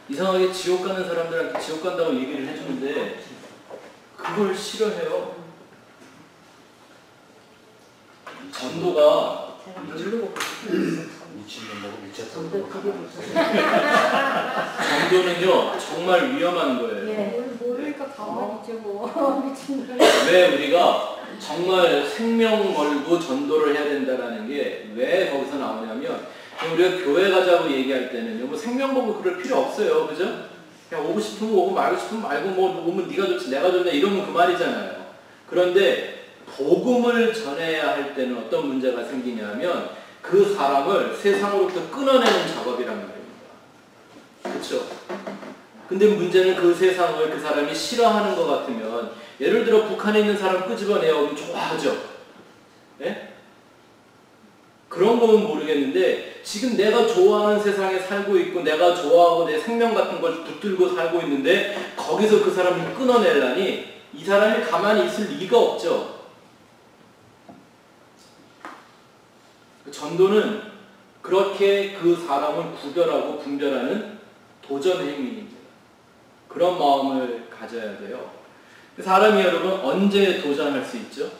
이상하게 지옥 가는 사람들한테 지옥 간다고 얘기를 해주는데 그걸 싫어해요. 전도가 제가 모르고 미친놈하고 미쳤다. 전도 그게 무슨 전도는요 정말 위험한 거예요. 예. 모르니까 가만히죠 뭐. 미친 놈. 왜 우리가 정말 생명 걸고 전도를 해야 된다라는 게 왜 거기서 나오냐면 우리가 교회 가자고 얘기할 때는요 뭐 생명 걸고 그럴 필요 없어요. 그죠? 그냥 오고 싶으면 오고 말고 싶으면 말고 뭐 오면 네가 좋지 내가 좋냐 이러면 그 말이잖아요. 그런데 복음을 전해야 할 때는 어떤 문제가 생기냐면 그 사람을 세상으로부터 끊어내는 작업이란 말입니다. 그렇죠? 근데 문제는 그 세상을 그 사람이 싫어하는 것 같으면, 예를 들어 북한에 있는 사람 끄집어내면 좋아하죠. 예? 그런 거는 모르겠는데, 지금 내가 좋아하는 세상에 살고 있고 내가 좋아하고 내 생명 같은 걸 붙들고 살고 있는데 거기서 그 사람을 끊어내려니 이 사람이 가만히 있을 리가 없죠. 전도는 그렇게 그 사람을 구별하고 분별하는 도전 행위입니다. 그런 마음을 가져야 돼요. 사람이 여러분 언제 도전할 수 있죠?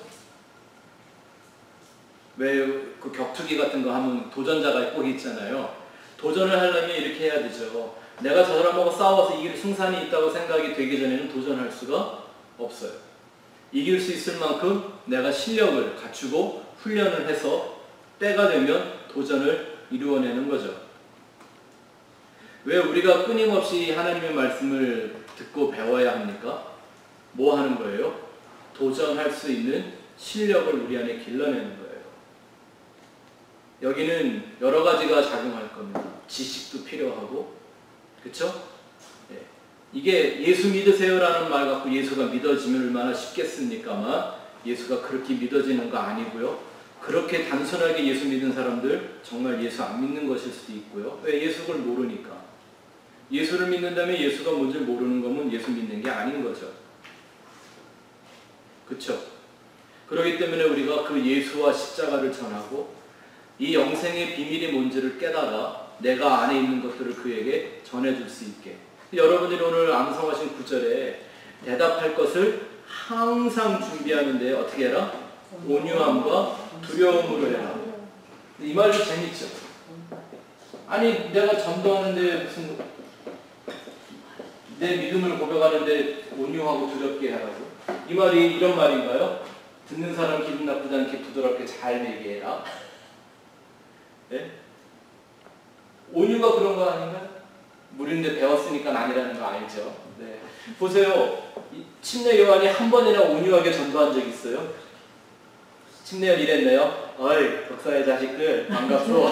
왜 그 격투기 같은 거 하면 도전자가 꼭 있잖아요. 도전을 하려면 이렇게 해야 되죠. 내가 저 사람하고 싸워서 이길 승산이 있다고 생각이 되기 전에는 도전할 수가 없어요. 이길 수 있을 만큼 내가 실력을 갖추고 훈련을 해서 때가 되면 도전을 이루어내는 거죠. 왜 우리가 끊임없이 하나님의 말씀을 듣고 배워야 합니까? 뭐 하는 거예요? 도전할 수 있는 실력을 우리 안에 길러내는 거예요. 여기는 여러 가지가 작용할 겁니다. 지식도 필요하고, 그쵸? 네. 이게 예수 믿으세요라는 말 갖고 예수가 믿어지면 얼마나 쉽겠습니까만 예수가 그렇게 믿어지는 거 아니고요. 그렇게 단순하게 예수 믿는 사람들 정말 예수 안 믿는 것일 수도 있고요. 왜? 예수를 모르니까. 예수를 믿는다면 예수가 뭔지 모르는 거면 예수 믿는 게 아닌 거죠. 그쵸? 그렇기 때문에 우리가 그 예수와 십자가를 전하고 이 영생의 비밀이 뭔지를 깨달아 내가 안에 있는 것들을 그에게 전해줄 수 있게. 여러분들이 오늘 암송하신 구절에 대답할 것을 항상 준비하는데 어떻게 해라? 온유함과 두려움으로 해라. 이 말이 재밌죠? 아니 내가 전도하는데 무슨 내 믿음을 고백하는데 온유하고 두렵게 하라고? 이 말이 이런 말인가요? 듣는 사람 기분 나쁘지 않게 부드럽게 잘 얘기해라. 네? 온유가 그런 거 아닌가요? 우리는 배웠으니까 아니라는 거 알죠? 네. 보세요. 침례 요한이 한 번이나 온유하게 전도한 적 있어요? 침례 요한 이랬네요. 어이, 독사의 자식들 반갑소.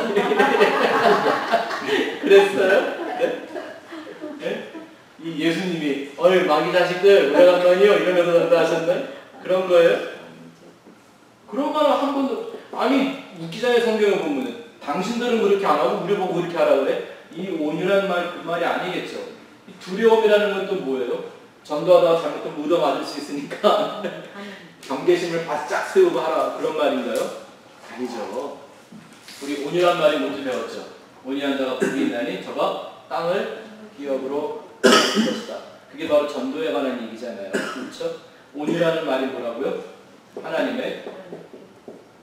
그랬어요? 네? 네? 이 예수님이 어이 마귀 자식들 오래간만이요 이러면서 전도하셨나요? 그런 거예요? 그런 말을 한 번도. 아니 웃기잖아요. 성경에 보면은 당신들은 그렇게 안 하고 우리 보고 그렇게 하라 그래? 이 온유란 말, 그 말이 아니겠죠. 이 두려움이라는 건 또 뭐예요? 전도하다가 잘못하면 묻어 맞을 수 있으니까 경계심을 바짝 세우고 하라, 그런 말인가요? 아니죠. 우리 온유란 말이 뭔지 배웠죠. 온유한 자가 복이 있나니 저가 땅을 기업으로 얻을 것이다. 그게 바로 전도에 관한 얘기잖아요. 그렇죠? 온유라는 말이 뭐라고요? 하나님의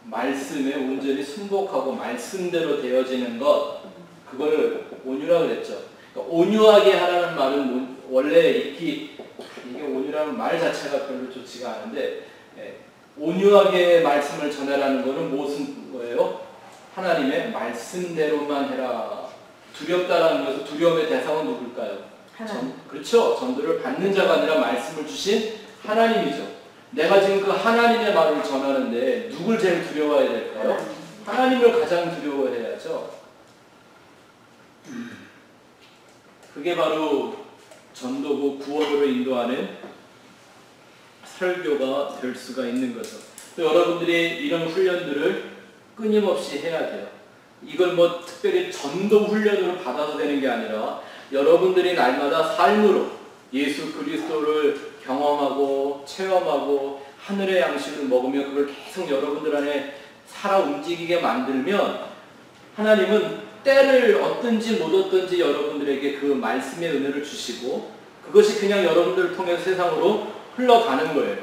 말씀에 온전히 순복하고 말씀대로 되어지는 것, 그거를 온유라고 그랬죠. 그러니까 온유하게 하라는 말은 원래 이게 온유라는 말 자체가 별로 좋지가 않은데, 온유하게 말씀을 전하라는 거는 무슨 거예요? 하나님의 말씀대로만 해라. 두렵다라는 것은 두려움의 대상은 누굴까요? 그렇죠. 전도를 받는 자가 아니라 말씀을 주신 하나님이죠. 내가 지금 그 하나님의 말을 전하는데 누굴 제일 두려워해야 될까요? 하나님을 가장 두려워해야죠. 그게 바로 전도고 구원으로 인도하는 설교가 될 수가 있는 거죠. 여러분들이 이런 훈련들을 끊임없이 해야 돼요. 이걸 뭐 특별히 전도 훈련으로 받아서 되는 게 아니라 여러분들이 날마다 삶으로 예수 그리스도를 경험하고 체험하고 하늘의 양식을 먹으며 그걸 계속 여러분들 안에 살아 움직이게 만들면 하나님은 때를 얻든지 못 얻든지 여러분들에게 그 말씀의 은혜를 주시고 그것이 그냥 여러분들을 통해서 세상으로 흘러가는 거예요.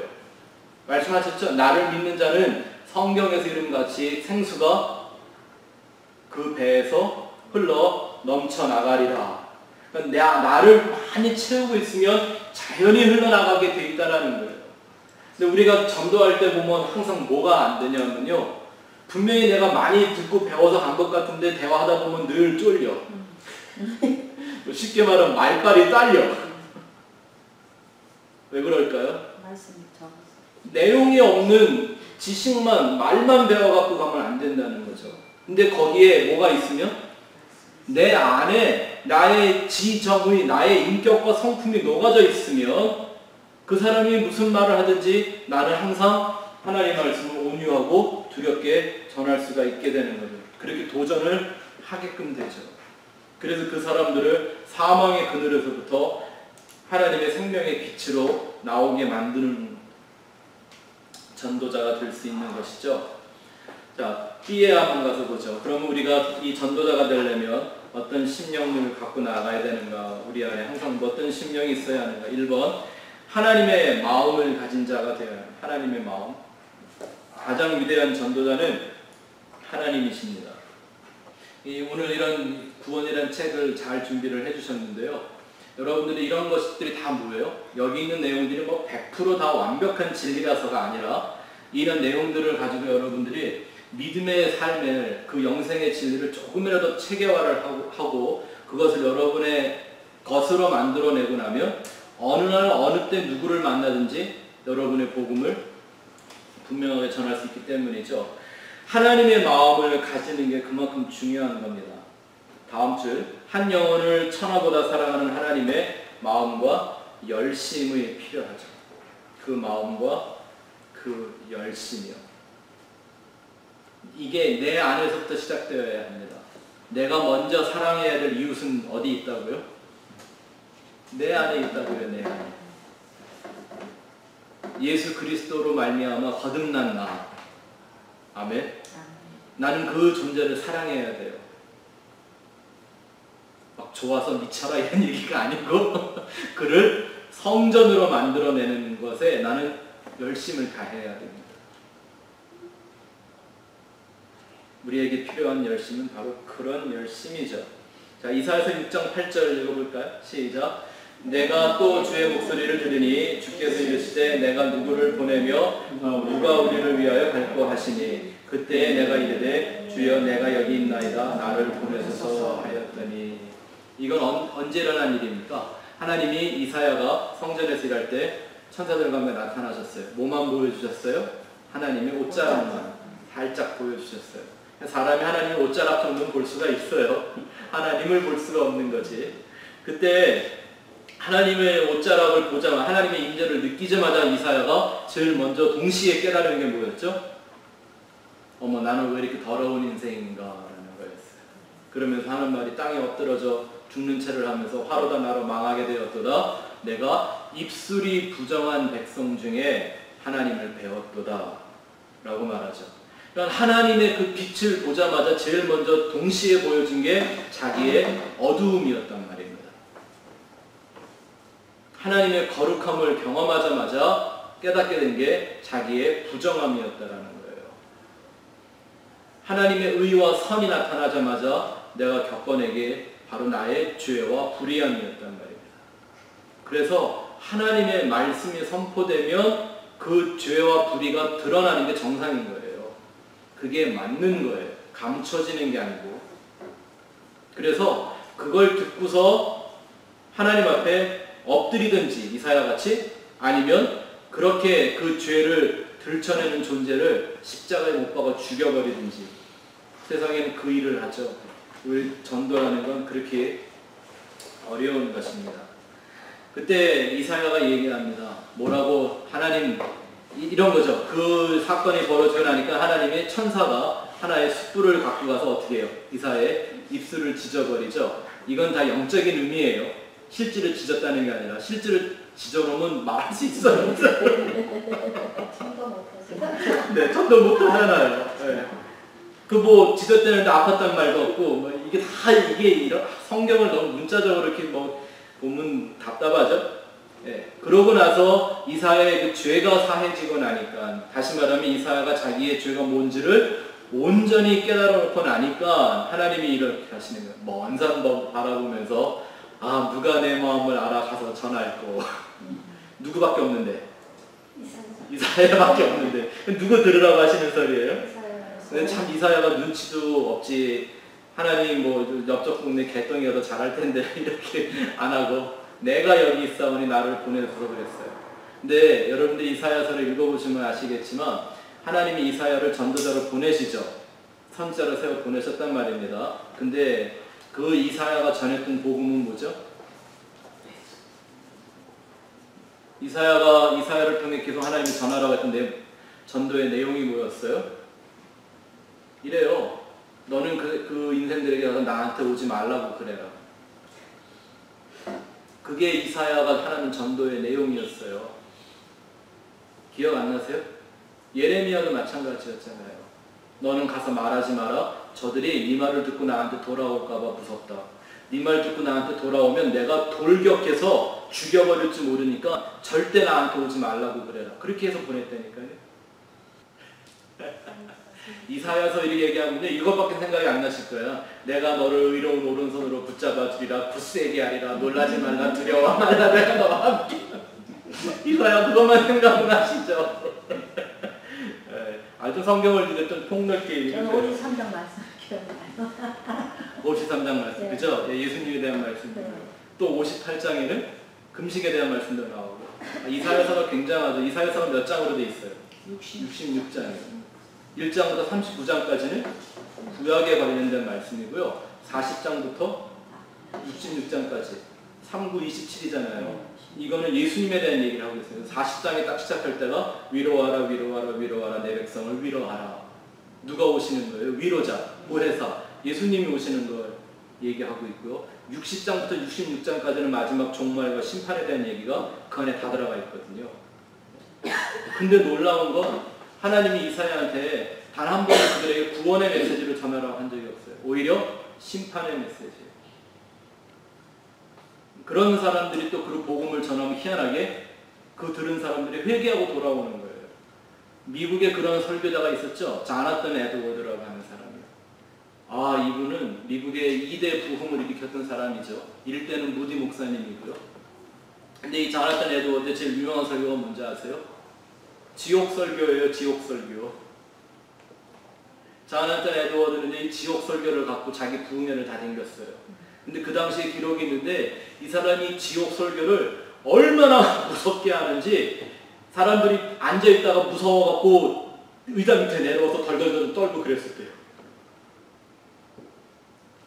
말씀하셨죠? 나를 믿는 자는 성경에서 이름같이 생수가 그 배에서 흘러 넘쳐나가리라. 그러니까 나를 많이 채우고 있으면 자연히 흘러나가게 돼 있다는 거예요. 근데 우리가 전도할 때 보면 항상 뭐가 안 되냐면요. 분명히 내가 많이 듣고 배워서 간 것 같은데 대화하다 보면 늘 쫄려. 쉽게 말하면 말빨이 딸려. 왜 그럴까요? 내용이 없는 지식만, 말만 배워갖고 가면 안 된다는 거죠. 근데 거기에 뭐가 있으면? 내 안에 나의 지정의, 나의 인격과 성품이 녹아져 있으면 그 사람이 무슨 말을 하든지 나는 항상 하나님의 말씀을 온유하고 두렵게 전할 수가 있게 되는 거죠. 그렇게 도전을 하게끔 되죠. 그래서 그 사람들을 사망의 그늘에서부터 하나님의 생명의 빛으로 나오게 만드는 전도자가 될 수 있는 것이죠. 자, B에 한번 가서 보죠. 그러면 우리가 이 전도자가 되려면 어떤 심령을 갖고 나가야 되는가? 우리 안에 항상 어떤 심령이 있어야 하는가? 1번, 하나님의 마음을 가진 자가 되어야 합니다. 하나님의 마음. 가장 위대한 전도자는 하나님이십니다. 오늘 이런 구원이라는 책을 잘 준비를 해주셨는데요. 여러분들이 이런 것들이 다 뭐예요? 여기 있는 내용들이 뭐 100% 다 완벽한 진리라서가 아니라 이런 내용들을 가지고 여러분들이 믿음의 삶의 그 영생의 진리를 조금이라도 체계화를 하고 그것을 여러분의 것으로 만들어내고 나면 어느 날 어느 때 누구를 만나든지 여러분의 복음을 분명하게 전할 수 있기 때문이죠. 하나님의 마음을 가지는 게 그만큼 중요한 겁니다. 다음 줄, 한 영혼을 천하보다 사랑하는 하나님의 마음과 열심이 필요하죠. 그 마음과 그 열심이요. 이게 내 안에서부터 시작되어야 합니다. 내가 먼저 사랑해야 될 이웃은 어디 있다고요? 내 안에 있다고요. 내 안에. 예수 그리스도로 말미암아 거듭난 나. 아멘. 나는 그 존재를 사랑해야 돼요. 막 좋아서 미쳐라 이런 얘기가 아니고 그를 성전으로 만들어내는 것에 나는 열심을 다해야 됩니다. 우리에게 필요한 열심은 바로 그런 열심이죠. 자, 이사야서 6장 8절 읽어볼까요? 시작. 내가 또 주의 목소리를 들으니 주께서 이르시되 내가 누구를 보내며 누가 우리를 위하여 갈고 하시니 그때에 내가 이르되 주여 내가 여기 있나이다 나를 보내소서 하였더니. 이건 언제 일어난 일입니까? 하나님이 이사야가 성전에서 일할 때 천사들과 함께 나타나셨어요. 뭐만 보여주셨어요? 하나님의 옷자락만 살짝 보여주셨어요. 사람이 하나님의 옷자락 정도는 볼 수가 있어요. 하나님을 볼 수가 없는 거지. 그때 하나님의 옷자락을 보자마자 하나님의 임재를 느끼자마자 이사야가 제일 먼저 동시에 깨달은 게 뭐였죠? 어머 나는 왜 이렇게 더러운 인생인가 라는 거였어요. 그러면서 하는 말이 땅에 엎드러져 죽는 채를 하면서 화로다 나로 망하게 되었도다. 내가 입술이 부정한 백성 중에 하나님을 배웠도다 라고 말하죠. 그러니까 하나님의 그 빛을 보자마자 제일 먼저 동시에 보여준 게 자기의 어두움이었단 말입니다. 하나님의 거룩함을 경험하자마자 깨닫게 된 게 자기의 부정함이었다라는 거예요. 하나님의 의와 선이 나타나자마자 내가 겪어낸 게 바로 나의 죄와 불의함이었단 말입니다. 그래서 하나님의 말씀이 선포되면 그 죄와 불의가 드러나는 게 정상인 거예요. 그게 맞는 거예요. 감춰지는 게 아니고. 그래서 그걸 듣고서 하나님 앞에 엎드리든지 이사야같이 아니면 그렇게 그 죄를 들춰내는 존재를 십자가에 못 박아 죽여버리든지 세상에는 그 일을 하죠. 우리 전도라는 건 그렇게 어려운 것입니다. 그때 이사야가 얘기합니다. 뭐라고 하나님 이런 거죠. 그 사건이 벌어지고 나니까 하나님의 천사가 하나의 숯불을 갖고 가서 어떻게 해요? 이사야의 입술을 찢어버리죠. 이건 다 영적인 의미예요. 실제로 찢었다는 게 아니라 실제로 찢어놓으면 말할 수 있어요. 참도 못해서. 네, 참도 못하잖아요. 네. 그 뭐 찢었다는데 아팠단 말도 없고 뭐 이게 다 이게 이런 성경을 너무 문자적으로 이렇게 뭐 보면 답답하죠. 네. 그러고 나서 이사야의 그 죄가 사해지고 나니까 다시 말하면 이사야가 자기의 죄가 뭔지를 온전히 깨달아 놓고 나니까 하나님이 이렇게 하시는 거예요. 먼 산 바라보면서 아 누가 내 마음을 알아가서 전할꼬. 누구밖에 없는데 이사야밖에 없는데 누구 들으라고 하시는 소리예요? 참 이사야가 눈치도 없지. 하나님 뭐 옆쪽 동네 개똥이라도 잘할 텐데 이렇게 안 하고 내가 여기 있사오니 나를 보내서 그랬어요. 근데 여러분들 이사야서를 읽어보시면 아시겠지만 하나님이 이사야를 전도자로 보내시죠. 선지자로 세워 보내셨단 말입니다. 근데 그 이사야가 전했던 복음은 뭐죠? 이사야를 통해 계속 하나님이 전하라고 했던 전도의 내용이 뭐였어요? 이래요. 너는 그 인생들에게 가서 나한테 오지 말라고 그래라. 그게 이사야가 하라는 전도의 내용이었어요. 기억 안 나세요? 예레미야도 마찬가지였잖아요. 너는 가서 말하지 마라. 저들이 네 말을 듣고 나한테 돌아올까 봐 무섭다. 네 말 듣고 나한테 돌아오면 내가 돌격해서 죽여버릴지 모르니까 절대 나한테 오지 말라고 그래라. 그렇게 해서 보냈다니까요. 이사야서 이렇게 얘기하면 이것밖에 생각이 안 나실 거야. 내가 너를 의로운 오른손으로 붙잡아 주리라. 굳세게 하리라. 놀라지 말라. 두려워 말라. 내가 너와 함께. 이사야 그것만 생각나시죠? 아주 성경을 읽었던 폭넓게 저는 읽으세요. 53장 말씀 기억나요. 53장 말씀, 네. 그죠? 예수님에 대한 말씀. 네. 또 58장에는 금식에 대한 말씀도 나오고. 이사야서가 굉장하죠. 이사야서가 몇 장으로 돼 있어요? 66장이에요. 1장부터 39장까지는 구약에 관련된 말씀이고요. 40장부터 66장까지 39, 27이잖아요. 이거는 예수님에 대한 얘기를 하고 있어요. 40장에 딱 시작할 때가 위로하라 위로하라 위로하라 내 백성을 위로하라. 누가 오시는 거예요? 위로자, 보혜사, 예수님이 오시는 걸 얘기하고 있고요. 60장부터 66장까지는 마지막 종말과 심판에 대한 얘기가 그 안에 다 들어가 있거든요. 근데 놀라운 건 하나님이 이사야한테 단 한 번도 그들에게 구원의 메시지를 전하라고 한 적이 없어요. 오히려 심판의 메시지예요. 그런 사람들이 또 그 복음을 전하면 희한하게 그 들은 사람들이 회개하고 돌아오는 거예요. 미국에 그런 설교자가 있었죠. 자나튼 에드워드라고 하는 사람이요. 이분은 미국의 2대 부흥을 일으켰던 사람이죠. 1대는 무디 목사님이고요. 근데 이 자나튼 에드워드의 제일 유명한 설교가 뭔지 아세요? 지옥 설교예요. 지옥 설교. 자나튼 에드워드는 이 지옥 설교를 갖고 자기 부흥회를 다 댕겼어요. 근데 그 당시에 기록이 있는데 이 사람이 지옥 설교를 얼마나 무섭게 하는지 사람들이 앉아있다가 무서워갖고 의자 밑에 내려와서 덜덜덜 떨고 그랬었대요.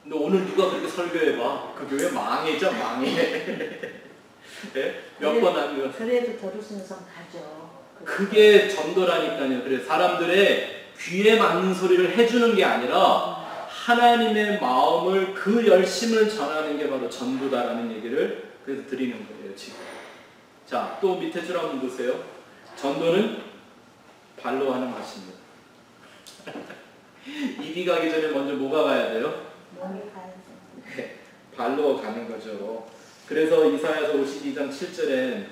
근데 오늘 누가 그렇게 설교해봐. 그 교회 망해죠, 망해. 네? 몇 번 안 그랬어요. 그래도 들을 수 있는 사람 가죠. 그게 전도라니까요. 그래 사람들의 귀에 맞는 소리를 해주는 게 아니라 하나님의 마음을 그 열심을 전하는 게 바로 전도다라는 얘기를 그래서 드리는 거예요 지금. 자, 또 밑에 줄 한번 보세요. 전도는 발로 하는 것입니다. 입이 가기 전에 먼저 뭐가 가야 돼요? 몸이 가야죠. 네, 발로 가는 거죠. 그래서 이사야서 52장 7절엔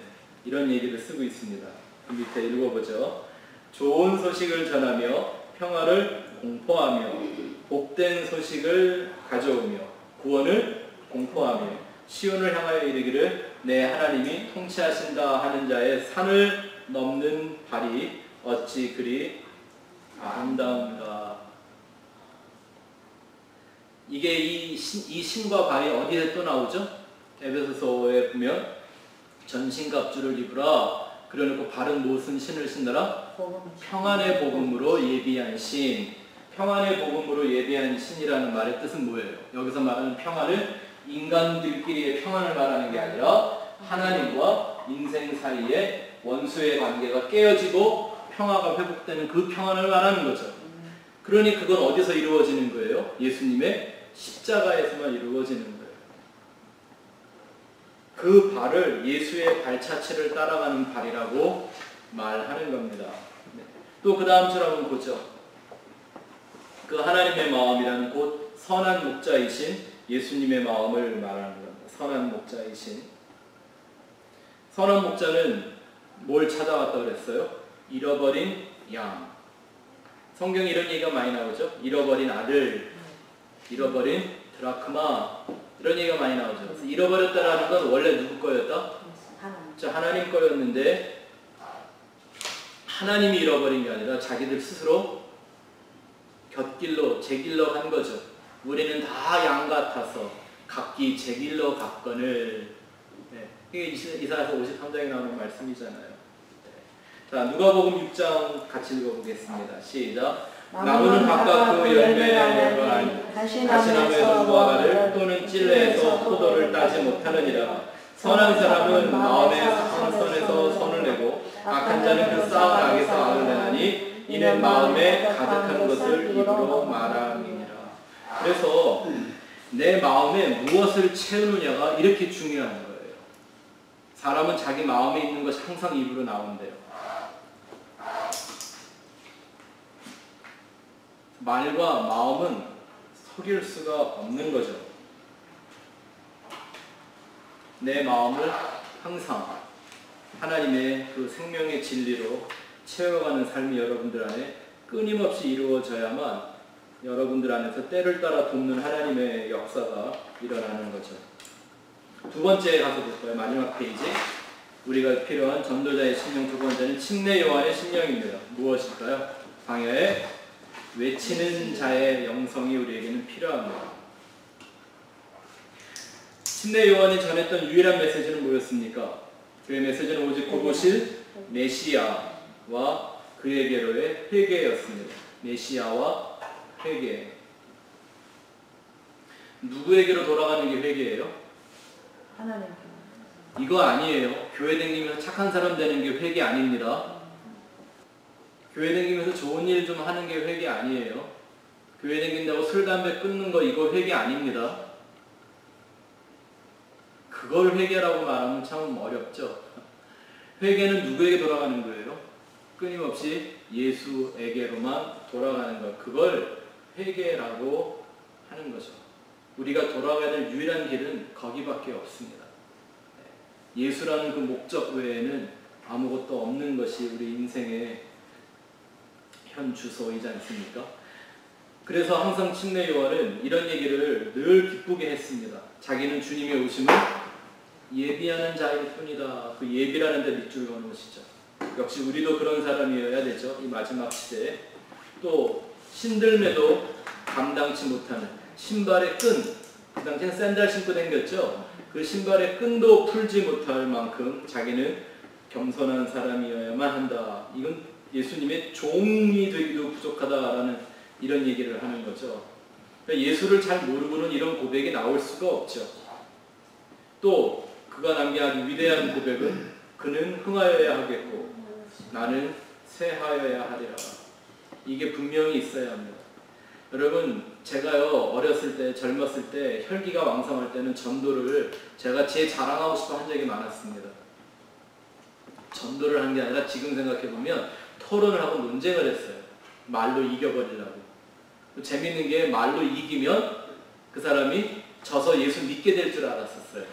이런 얘기를 쓰고 있습니다. 그 밑에 읽어보죠. 좋은 소식을 전하며 평화를 공포하며 복된 소식을 가져오며 구원을 공포하며 시온을 향하여 이르기를 내 하나님이 통치하신다 하는 자의 산을 넘는 발이 어찌 그리 아름다운가. 이게 이 신과 발이 어디에 또 나오죠? 에베소서에 보면 전신갑주를 입으라. 그러놓고 발은 무슨 신을 신느라? 평안의 복음으로 예비한 신. 평안의 복음으로 예비한 신이라는 말의 뜻은 뭐예요? 여기서 말하는 평안은 인간들끼리의 평안을 말하는 게 아니라 하나님과 인생 사이에 원수의 관계가 깨어지고 평화가 회복되는 그 평안을 말하는 거죠. 그러니 그건 어디서 이루어지는 거예요? 예수님의 십자가에서만 이루어지는 거예요. 그 발을 예수의 발자취를 따라가는 발이라고 말하는 겁니다. 네. 또 그 다음 줄 한번 보죠. 그 하나님의 마음이라는 곧 선한 목자이신 예수님의 마음을 말하는 겁니다. 선한 목자이신. 선한 목자는 뭘 찾아왔다고 그랬어요? 잃어버린 양. 성경에 이런 얘기가 많이 나오죠. 잃어버린 아들, 잃어버린 드라크마, 이런 얘기가 많이 나오죠. 그래서 잃어버렸다라는 건 원래 누구 거였다? 하나님 거였는데 하나님이 잃어버린 게 아니라 자기들 스스로 곁길로 제 길로 간 거죠. 우리는 다 양 같아서 각기 제 길로 갔거늘. 네. 이게 이사야서 53장에 나오는 말씀이잖아요. 네. 자, 누가복음 6장 같이 읽어보겠습니다. 시작. 나무는 바깥 그 열매를 아니 다시 나무에서 무화과를 또는 포도를 따지 못하느니라. 선한 사람은 마음의 선에서 선을 내고 악한 자는 그 쌓은 악에서 악을 내나니 이는 마음에 가득한 것을 입으로 말함이니라. 그래서 내 마음에 무엇을 채우느냐가 이렇게 중요한 거예요. 사람은 자기 마음에 있는 것이 항상 입으로 나온대요. 말과 마음은 속일 수가 없는 거죠. 내 마음을 항상 하나님의 그 생명의 진리로 채워가는 삶이 여러분들 안에 끊임없이 이루어져야만 여러분들 안에서 때를 따라 돕는 하나님의 역사가 일어나는 거죠. 두 번째 가서 볼까요? 마지막 페이지. 우리가 필요한 전도자의 심령 두 번째는 침례 요한의 심령입니다. 무엇일까요? 광야에 외치는 자의 영성이 우리에게는 필요합니다. 침례 요한이 전했던 유일한 메시지는 뭐였습니까? 그의 메시지는 오직 곧 오실 메시아와 그에게로의 회개였습니다. 메시아와 회개. 누구에게로 돌아가는 게 회개예요? 하나님. 이거 아니에요. 교회 다니면서 착한 사람 되는 게 회개 아닙니다. 교회 다니면서 좋은 일 좀 하는 게 회개 아니에요. 교회 다닌다고 술, 담배 끊는 거 이거 회개 아닙니다. 그걸 회개라고 말하면 참 어렵죠. 회개는 누구에게 돌아가는 거예요? 끊임없이 예수에게로만 돌아가는 것. 그걸 회개라고 하는 거죠. 우리가 돌아가야 될 유일한 길은 거기밖에 없습니다. 예수라는 그 목적 외에는 아무것도 없는 것이 우리 인생의 현 주소이지 않습니까? 그래서 항상 침례 요한은 이런 얘기를 늘 기쁘게 했습니다. 자기는 주님의 오심을 예비하는 자일 뿐이다. 그 예비라는 데 밑줄 그는 것이죠. 역시 우리도 그런 사람이어야 되죠. 이 마지막 시대에. 또 신들매도 감당치 못하는 신발의 끈, 그 당시엔 샌들 신고 다녔죠. 그 신발의 끈도 풀지 못할 만큼 자기는 겸손한 사람이어야만 한다. 이건 예수님의 종이 되기도 부족하다라는 이런 얘기를 하는 거죠. 그러니까 예수를 잘 모르고는 이런 고백이 나올 수가 없죠. 또 그가 남긴 아주 위대한 고백은 그는 흥하여야 하겠고 나는 쇠하여야 하리라. 이게 분명히 있어야 합니다. 여러분, 제가요 어렸을 때 젊었을 때 혈기가 왕성할 때는 전도를 제가 제 자랑하고 싶어 한 적이 많았습니다. 전도를 한 게 아니라 지금 생각해보면 토론을 하고 논쟁을 했어요. 말로 이겨버리려고. 재밌는 게 말로 이기면 그 사람이 져서 예수 믿게 될 줄 알았었어요.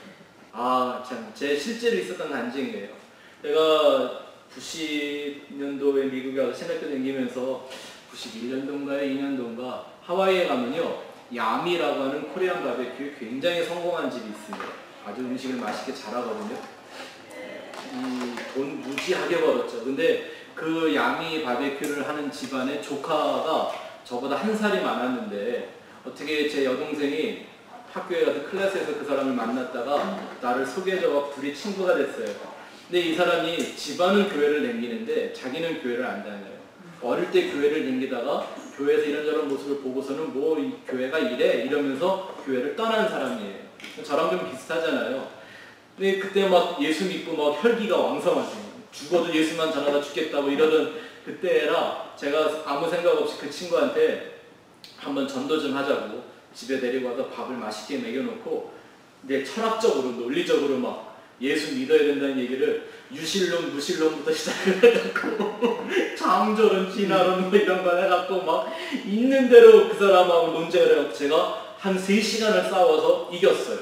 아, 참, 제 실제로 있었던 간증이에요. 제가 90년도에 미국에 와서 신학교 다니면서 91년도인가요? 2년도인가 하와이에 가면요 야미라고 하는 코리안 바베큐 굉장히 성공한 집이 있습니다. 아주 음식을 맛있게 잘하거든요. 돈 무지하게 벌었죠. 근데 그 야미 바베큐를 하는 집안의 조카가 저보다 한 살이 많았는데 어떻게 제 여동생이 학교에 가서 클래스에서 그 사람을 만났다가 나를 소개해줘서 둘이 친구가 됐어요. 근데 이 사람이 집안은 교회를 다니는데 자기는 교회를 안 다녀요. 어릴 때 교회를 다니다가 교회에서 이런저런 모습을 보고서는 뭐 이 교회가 이래 이러면서 교회를 떠난 사람이에요. 저랑 좀 비슷하잖아요. 근데 그때 막 예수 믿고 막 혈기가 왕성하죠. 죽어도 예수만 전하다 죽겠다고 이러던 그때라 제가 아무 생각 없이 그 친구한테 한번 전도 좀 하자고 집에 데리고 와서 밥을 맛있게 먹여놓고 이제 철학적으로 논리적으로 막 예수 믿어야 된다는 얘기를 유실론 무실론부터 시작을 해갖고 창조론 진화론 뭐 이런 거 해갖고 막 있는 대로 그 사람하고 논쟁을 해갖고 제가 한 3시간을 싸워서 이겼어요.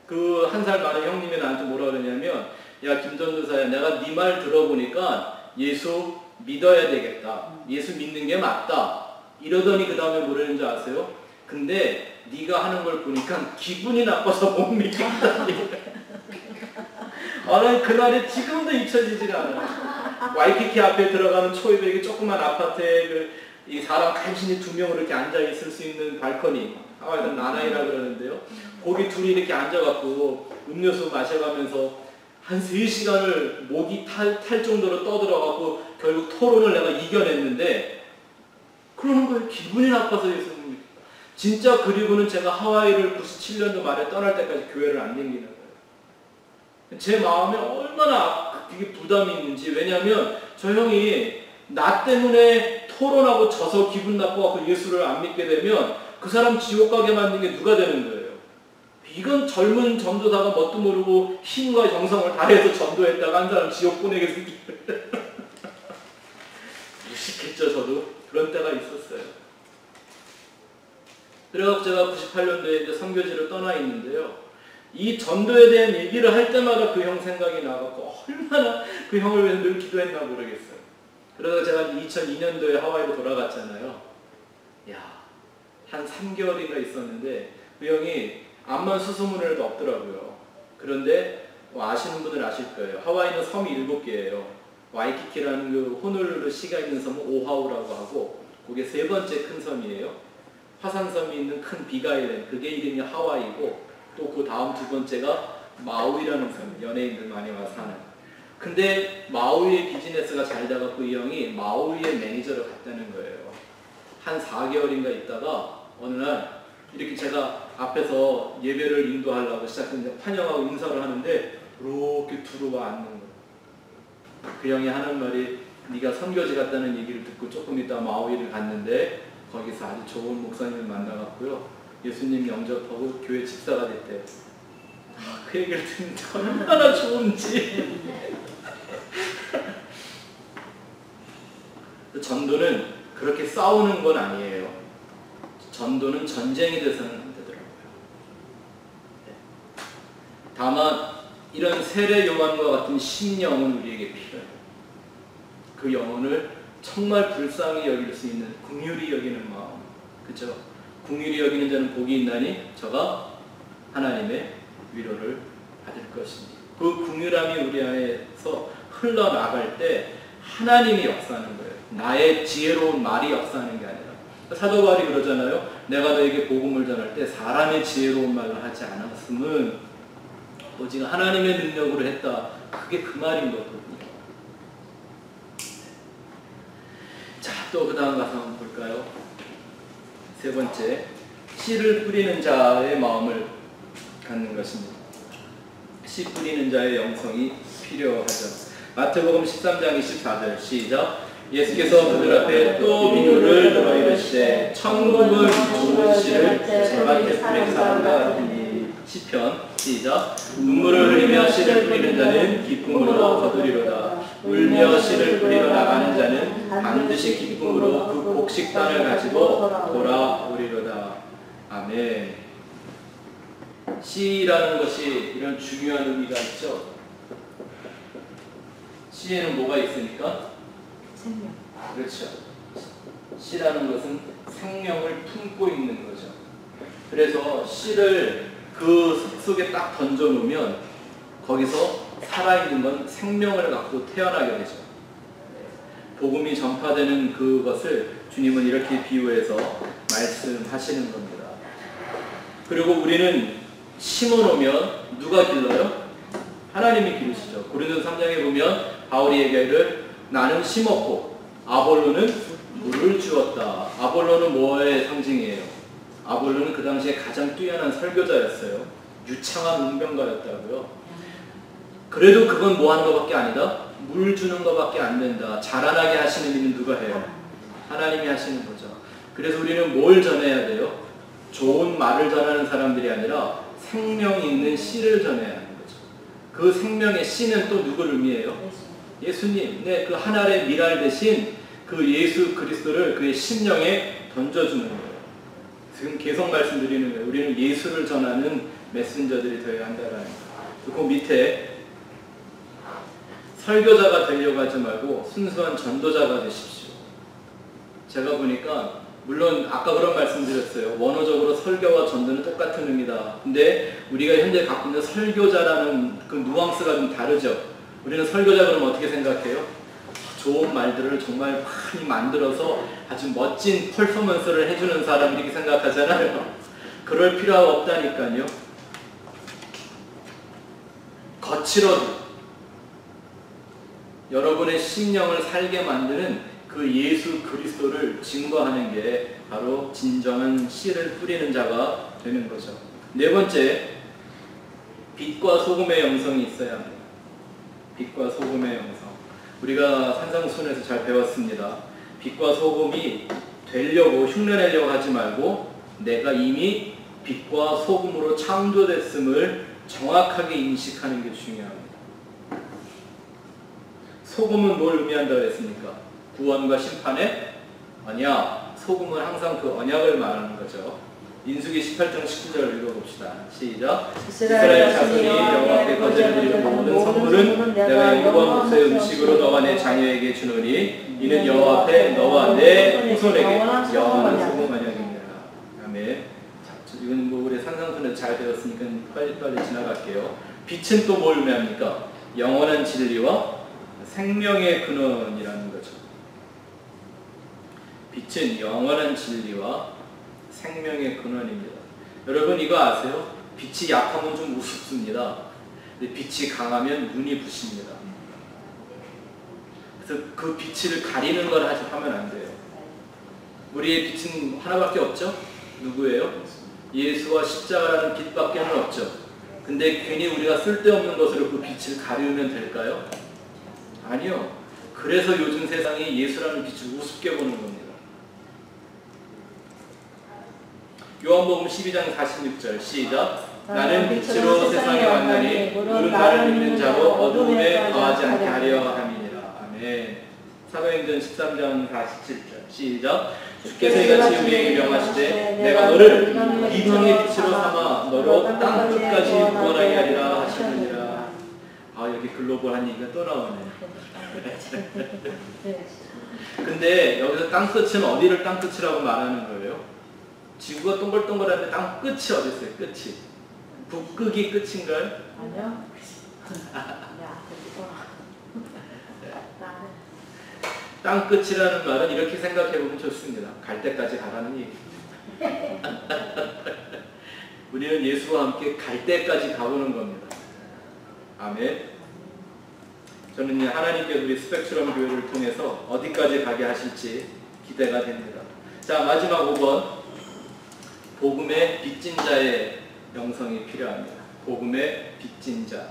그 한 살 많은 형님이 나한테 뭐라 그러냐면 야 김전도사야 내가 네 말 들어보니까 예수 믿어야 되겠다. 예수 믿는 게 맞다. 이러더니 그 다음에 뭐라는지 아세요? 근데 네가 하는 걸 보니까 기분이 나빠서 못 믿겠다. 난 그날이 지금도 잊혀지지가 않아요. 와이키키 앞에 들어가는 초이백의 조그만 아파트에 이 사람 간신히 2명 이렇게 앉아있을 수 있는 발코니, 하와이는 나나이라 그러는데요. 거기 둘이 이렇게 앉아갖고 음료수 마셔가면서 한 3시간을 목이 탈 정도로 떠들어갖고 결국 토론을 내가 이겨냈는데 그러는 거예요. 기분이 나빠서 예수님. 진짜 그리고는 제가 하와이를 97년도 말에 떠날 때까지 교회를 안 다니는 거예요. 제 마음에 얼마나 이게 부담이 있는지. 왜냐하면 저 형이 나 때문에 토론하고 져서 기분 나빠서 예수를 안 믿게 되면 그 사람 지옥 가게 만든 게 누가 되는 거예요? 이건 젊은 전도사가 뭣도 모르고 힘과 정성을 다해서 전도했다가 한 사람 지옥 보내게 생기는 무식했죠. 저도 그런 때가 있었어요. 그래서 제가 98년도에 이제 선교지를 떠나 있는데요. 이 전도에 대한 얘기를 할 때마다 그 형 생각이 나갖고 얼마나 그 형을 위해서 늘 기도했나 모르겠어요. 그러다가 제가 2002년도에 하와이로 돌아갔잖아요. 한 3개월인가 있었는데 그 형이 암만 수소문을 해도 없더라고요. 그런데 아시는 분은 아실 거예요. 하와이는 섬이 7개예요. 와이키키라는 그 호놀룰루 시가 있는 섬은 오하우라고 하고 그게 3번째 큰 섬이에요. 화산섬이 있는 큰 빅아일랜드, 그게 이름이 하와이고 또 그 다음 2번째가 마우이라는 섬, 연예인들 많이 와서 사는. 근데 마우이의 비즈니스가 잘 돼갖고 이 형이 마우이의 매니저로 갔다는 거예요. 한 4개월인가 있다가 어느 날 이렇게 제가 앞에서 예배를 인도하려고 시작했는데 환영하고 인사를 하는데 이렇게 들어와 앉는 거예요. 그 형이 하는 말이 네가 선교지 갔다는 얘기를 듣고 조금 있다 마우이를 갔는데 거기서 아주 좋은 목사님을 만나갖고요. 예수님 영접하고 교회 집사가 됐대요. 그 얘기를 듣는데 얼마나 좋은지. 전도는 그렇게 싸우는 건 아니에요. 전도는 전쟁이 돼서는 안 되더라고요. 다만 이런 세례 요한과 같은 신령은 우리에게 필요해요. 그 영혼을 정말 불쌍히 여길 수 있는 긍휼히 여기는 마음. 그죠? 긍휼히 여기는 자는 복이 있나니 저가 하나님의 위로를 받을 것입니다. 그 긍휼함이 우리 안에서 흘러나갈 때 하나님이 역사하는 거예요. 나의 지혜로운 말이 역사하는 게 아니라. 사도 바울이 그러잖아요. 내가 너에게 복음을 전할 때 사람의 지혜로운 말을 하지 않았음은 오직 하나님의 능력으로 했다. 그게 그 말인 거거든요. 자, 또 그 다음 가서 한번 볼까요? 3번째, 씨를 뿌리는 자의 마음을 갖는 것입니다. 씨 뿌리는 자의 영성이 필요하죠. 마태복음 13장 24절 시작. 예수께서 그들 앞에 또 비유를 들어 이르시되 천국은 좋은 씨를 제밭에 뿌린 사람과 같으니. 시편 시작. 눈물을 흘리며 씨를 뿌리는 자는 기쁨으로 거두리로다. 울며 씨를 뿌리러 나가는 자는 반드시 기쁨으로 그 곡식단을 가지고 돌아오리로다. 아멘. 씨라는 것이 이런 중요한 의미가 있죠. 씨에는 뭐가 있습니까? 생명. 그렇죠. 씨라는 것은 생명을 품고 있는 거죠. 그래서 씨를 그 흙 속에 딱 던져놓으면 거기서 살아있는 건 생명을 갖고 태어나게 되죠. 복음이 전파되는 그것을 주님은 이렇게 비유해서 말씀하시는 겁니다. 그리고 우리는 심어놓으면 누가 길러요? 하나님이 기르시죠. 고린도서 3장에 보면 바울이 얘기하기를 나는 심었고 아볼로는 물을 주었다. 아볼로는 뭐의 상징이에요? 아볼로는 그 당시에 가장 뛰어난 설교자였어요. 유창한 웅변가였다고요. 그래도 그건 뭐 하는 것밖에 아니다? 물 주는 것밖에 안 된다. 자라나게 하시는 일은 누가 해요? 하나님이 하시는 거죠. 그래서 우리는 뭘 전해야 돼요? 좋은 말을 전하는 사람들이 아니라 생명 있는 씨를 전해야 하는 거죠. 그 생명의 씨는 또 누구를 의미해요? 예수님. 네, 그 하늘의 미랄 대신 그 예수 그리스도를 그의 심령에 던져주는 거예요. 지금 계속 말씀드리는 거예요. 우리는 예수를 전하는 메신저들이 되어야 한다는 거예요. 그 밑에 설교자가 되려고 하지 말고 순수한 전도자가 되십시오. 제가 보니까 물론 아까 그런 말씀 드렸어요. 원어적으로 설교와 전도는 똑같은 의미다. 근데 우리가 현재 갖고 있는 설교자라는 그 누앙스가 좀 다르죠. 우리는 설교자 그러면 어떻게 생각해요? 좋은 말들을 정말 많이 만들어서 아주 멋진 퍼포먼스를 해주는 사람 이렇게 생각하잖아요. 그럴 필요가 없다니까요. 거칠어도 여러분의 심령을 살게 만드는 그 예수 그리스도를 증거하는 게 바로 진정한 씨를 뿌리는 자가 되는 거죠. 네 번째, 빛과 소금의 영성이 있어야 합니다. 빛과 소금의 영성. 우리가 산상수훈에서 잘 배웠습니다. 빛과 소금이 되려고 흉내내려고 하지 말고 내가 이미 빛과 소금으로 창조됐음을 정확하게 인식하는 게 중요합니다. 소금은 뭘 의미한다고 했습니까? 구원과 심판의 언약. 소금은 항상 그 언약을 말하는 거죠. 민수기 18장 19절을 읽어봅시다. 시작. 이스라엘 자손이 여호와께 거제를 드리는 모든 선물은 내가 여호와 모세의 음식으로 너와 내 자녀에게 주노니 이는 여호와 앞에 너와 내 후손에게 영원한 소금 언약입니다. 아멘. 자, 이건 뭐 우리 산상수는 잘 배웠으니까 빨리빨리 지나갈게요. 빛은 또 뭘 의미합니까? 영원한 진리와 생명의 근원이라는 거죠. 빛은 영원한 진리와 생명의 근원입니다. 여러분 이거 아세요? 빛이 약하면 좀 우습습니다. 근데 빛이 강하면 눈이 부십니다. 그래서 그 빛을 가리는 걸 하면 안 돼요. 우리의 빛은 하나밖에 없죠? 누구예요? 예수와 십자가라는 빛밖에는 없죠. 근데 괜히 우리가 쓸데없는 것으로 그 빛을 가리우면 될까요? 아니요. 그래서 요즘 세상이 예수라는 빛을 우습게 보는 겁니다. 요한복음 12장 46절 시작. 나는 빛으로 세상에 왔나니 너는 나를 믿는 자로 어두움에 거하지 않게 하려 함이니라. 아멘. 사도행전 13장 47절 시작. 주께서 이같이 우리에게 명하시되 내가 너를 이방의 빛으로 삼아 너로 땅 끝까지 구원하게 하리라 하시느니라. 아, 여기 글로벌한 얘기가 또 나오네. 근데 여기서 땅 끝은 어디를 땅 끝이라고 말하는 거예요? 지구가 동글동글한데 땅 끝이 어디 있어요? 끝이. 북극이 끝인가요? 아니요. 땅 끝이라는 말은 이렇게 생각해보면 좋습니다. 갈 때까지 가라는 얘기. 우리는 예수와 함께 갈 때까지 가보는 겁니다. 아멘. 저는 하나님께서 우리 스펙트럼 교회를 통해서 어디까지 가게 하실지 기대가 됩니다. 자, 마지막 5번. 복음의 빚진 자의 영성이 필요합니다. 복음의 빚진 자.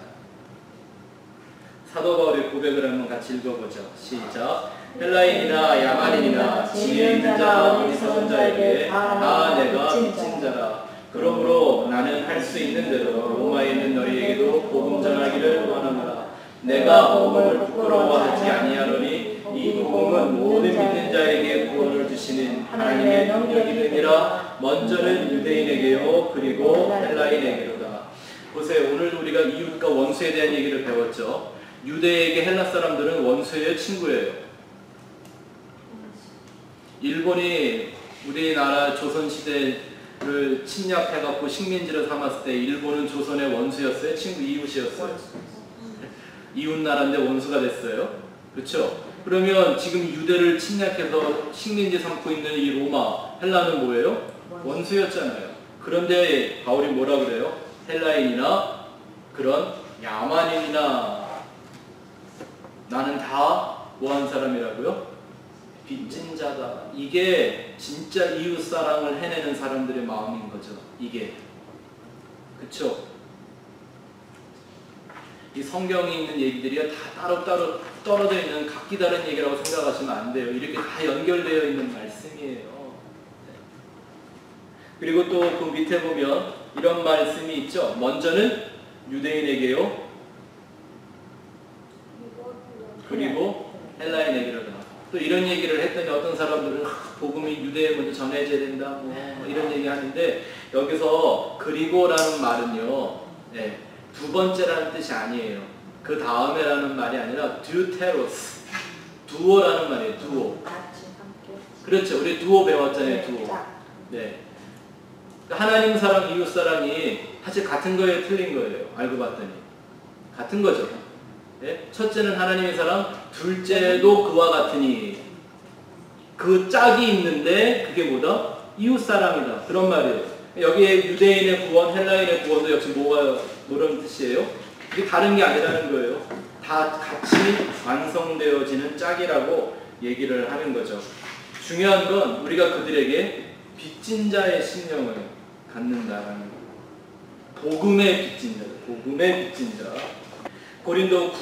사도 바울의 고백을 한번 같이 읽어보죠. 시작. 헬라인이나 야만인이나 지혜 있는 자나 어리석은 자에게 다 내가 빚진 자라. 그러므로 나는 할 수 있는 대로 로마에 있는 너희에게도 복음 전하기를 원하노라. 내가 복음을 부끄러워하지 아니하노니 이 복음은 모든 믿는 자에게 구원을 주시는 하나님의 능력이니라. 먼저는 유대인에게요 그리고 헬라인에게로다. 보세요. 오늘 우리가 이웃과 원수에 대한 얘기를 배웠죠. 유대에게 헬라 사람들은 원수예요, 친구예요? 일본이 우리나라 조선시대를 침략해갖고 식민지로 삼았을 때 일본은 조선의 원수였어요? 친구, 이웃이었어요? 이웃 나라인데 원수가 됐어요? 그렇죠? 그러면 지금 유대를 침략해서 식민지 삼고 있는 이 로마, 헬라는 뭐예요? 원수였잖아요. 그런데 바울이 뭐라 그래요? 헬라인이나 그런 야만인이나 나는 다 뭐한 사람이라고요? 빚진 자다. 이게 진짜 이웃 사랑을 해내는 사람들의 마음인 거죠. 이게. 그쵸? 이 성경에 있는 얘기들이 다 따로따로 떨어져 있는 각기 다른 얘기라고 생각하시면 안 돼요. 이렇게 다 연결되어 있는 말씀이에요. 그리고 또 그 밑에 보면 이런 말씀이 있죠. 먼저는 유대인에게요. 그리고 헬라인에게로다. 또 이런 얘기를 했더니 어떤 사람들은 복음이 유대에 먼저 전해져야 된다. 뭐 이런 얘기 하는데 여기서 그리고라는 말은요. 네, 두 번째라는 뜻이 아니에요. 그 다음에라는 말이 아니라 듀테로스. 두오라는 말이에요. 두오. 그렇죠. 우리 두오 배웠잖아요. 두오. 네. 하나님 사랑, 이웃 사랑이 사실 같은 거예요, 틀린 거예요? 알고 봤더니 같은 거죠. 네? 첫째는 하나님의 사랑, 둘째도 그와 같으니. 그 짝이 있는데 그게 뭐다? 이웃 사랑이다. 그런 말이에요. 여기에 유대인의 구원, 헬라인의 구원도 역시 뭐라는 뜻이에요? 이게 다른 게 아니라는 거예요. 다 같이 완성되어지는 짝이라고 얘기를 하는 거죠. 중요한 건 우리가 그들에게 빚진 자의 심령을 갖는다라는 거. 복음의 빚진 자, 복음의 빚진 자. 고린도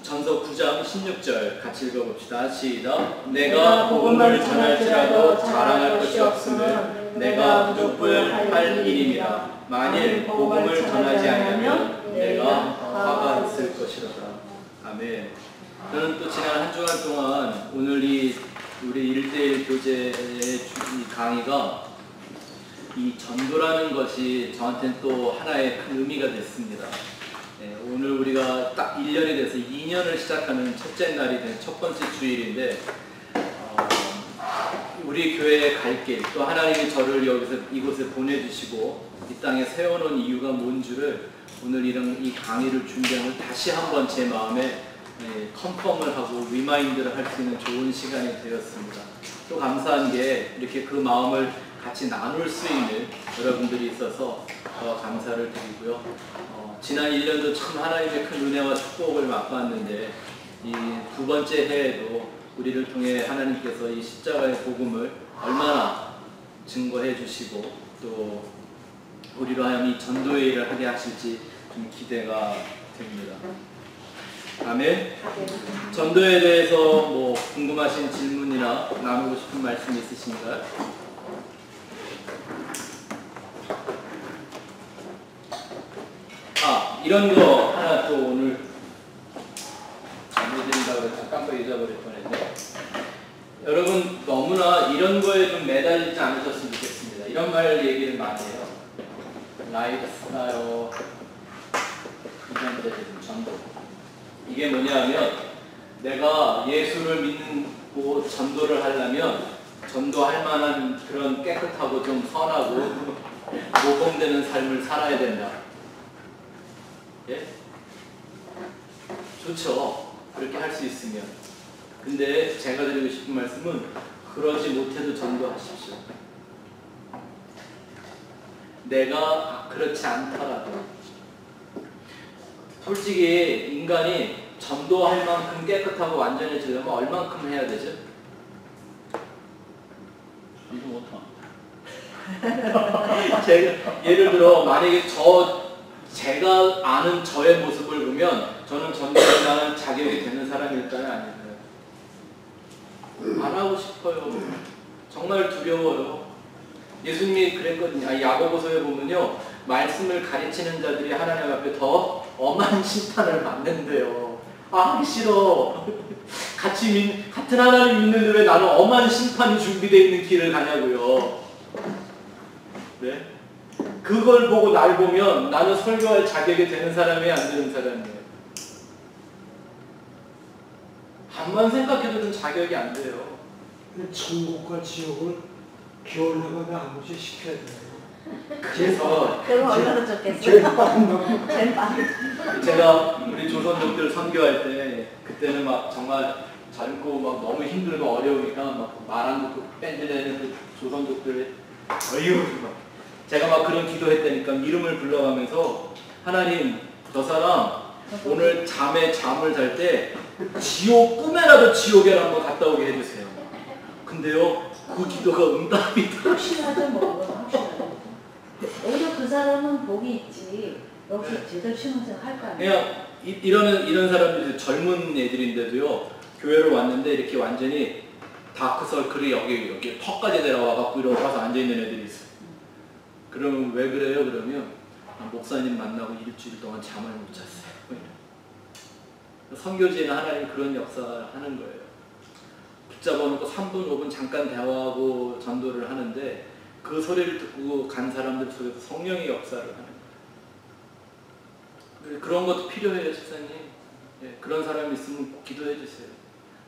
전서 9장 16절 같이 읽어봅시다. 시작. 내가 복음을 전할지라도 자랑할 것이 없음을 내가 부족부할 일임이라. 만일 복음을 전하지 않으면 내가 화가 있을 것이로다. 아멘. 저는 또 지난 한 주간 동안 오늘 우리 1대1 교제의 이 강의가 이 전도라는 것이 저한테는 또 하나의 큰 의미가 됐습니다. 오늘 우리가 딱 1년이 돼서 2년을 시작하는 첫째 날이 된 첫 번째 주일인데 우리 교회에 갈 길, 또 하나님이 저를 여기서 이곳에 보내주시고 이 땅에 세워놓은 이유가 뭔지를 오늘 이 강의를 준비하면 다시 한번 제 마음에 컨펌을 하고 리마인드를 할 수 있는 좋은 시간이 되었습니다. 또 감사한 게 이렇게 그 마음을 같이 나눌 수 있는 여러분들이 있어서 감사를 드리고요. 지난 1년도 참 하나님의 큰 은혜와 축복을 맛봤는데 이 두 번째 해에도 우리를 통해 하나님께서 이 십자가의 복음을 얼마나 증거해 주시고 또 우리로 하여금 이 전도의 일을 하게 하실지 좀 기대가 됩니다. 아멘. 전도에 대해서 뭐 궁금하신 질문이나 나누고 싶은 말씀 있으신가요? 이런 거 하나 또 오늘 알려드린다고 해서 깜빡 잊어버릴 뻔했네. 여러분 너무나 이런 거에 좀 매달리지 않으셨으면 좋겠습니다. 이런 말 얘기를 많이 해요. 라이프스타일 이벤트 전도. 이게 뭐냐면 내가 예수를 믿고 전도를 하려면 전도할 만한 그런 깨끗하고 좀 선하고 모범되는 삶을 살아야 된다. 예? 좋죠. 그렇게 할 수 있으면. 근데 제가 드리고 싶은 말씀은 그러지 못해도 전도하십시오. 내가 그렇지 않더라도 솔직히 인간이 전도할 만큼 깨끗하고 완전해지려면 얼만큼 해야 되죠? 전도 못하. 예를 들어 만약에 제가 아는 저의 모습을 보면 저는 전도한다는 자격이 되는 사람일까요? 아닐까요? 안 하고 싶어요. 정말 두려워요. 예수님이 그랬거든요. 야고보서에 보면요. 말씀을 가르치는 자들이 하나님 앞에 더 엄한 심판을 받는데요. 하기 싫어. 같은 하나님 믿는데 왜 나는 엄한 심판이 준비되어 있는 길을 가냐고요. 네? 그걸 보고 날 보면 나는 설교할 자격이 되는 사람이 안 되는 사람이에요. 한번 생각해도 자격이 안 돼요. 천국과 지옥을 교류가 나머지 시켜야 돼요. 그래서 그럼 얼마나 좋겠어요? 제일 빠른 거. 제일 빠른. 제가 우리 조선족들 선교할 때 그때는 막 정말 젊고 막 너무 힘들고 어려우니까 막 말 안 듣고 밴드 내는 그 조선족들 제가 막 그런 기도했다니까 이름을 불러가면서 하나님 저 사람 오늘 잠을 잘 때 지옥 꿈에라도 지옥에 한번 갔다 오게 해주세요. 근데요 그 기도가 응답이 확실하죠 뭐. 확실하죠. 오히려 그 사람은 복이 있지. 역시 제대로 신앙생활 할 거 아니에요. 그냥 이런 사람들이 젊은 애들인데도요 교회를 왔는데 이렇게 완전히 다크서클이 여기 턱까지 내려와갖고 이러고 와서 앉아있는 애들이 있어요. 그러면 왜 그래요? 그러면 목사님 만나고 일주일 동안 잠을 못 잤어요. 선교지에는 하나님 그런 역사를 하는 거예요. 붙잡아놓고 3분 5분 잠깐 대화하고 전도를 하는데 그 소리를 듣고 간 사람들 속에서 성령의 역사를 하는 거예요. 그런 것도 필요해요, 집사님. 예, 그런 사람이 있으면 꼭 기도해 주세요.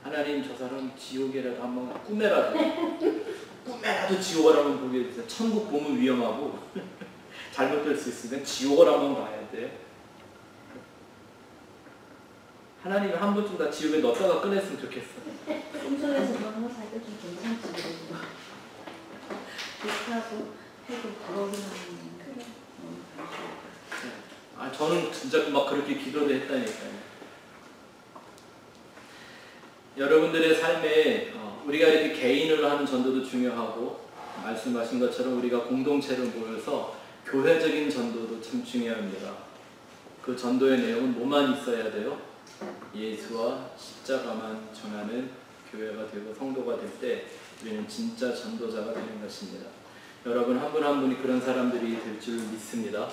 하나님 저 사람 지옥이라도 한번 꿈에라도 지옥을 한번 보게 해주세요. 천국 보면 위험하고 잘못될 수 있으니까 지옥을 한번 봐야 돼. 하나님이 한 번쯤 다 지옥에 넣었다가 꺼냈으면 좋겠어. 꿈속에서 그런 거 살 때 좀 괜찮지. 그렇다고 해도 부러움이 나는. 저는 진짜 막 그렇게 기도를 했다니까요. 여러분들의 삶에 우리가 이렇게 개인으로 하는 전도도 중요하고 말씀하신 것처럼 우리가 공동체로 모여서 교회적인 전도도 참 중요합니다. 그 전도의 내용은 뭐만 있어야 돼요? 예수와 십자가만 전하는 교회가 되고 성도가 될 때 우리는 진짜 전도자가 되는 것입니다. 여러분 한 분 한 분이 그런 사람들이 될 줄 믿습니다.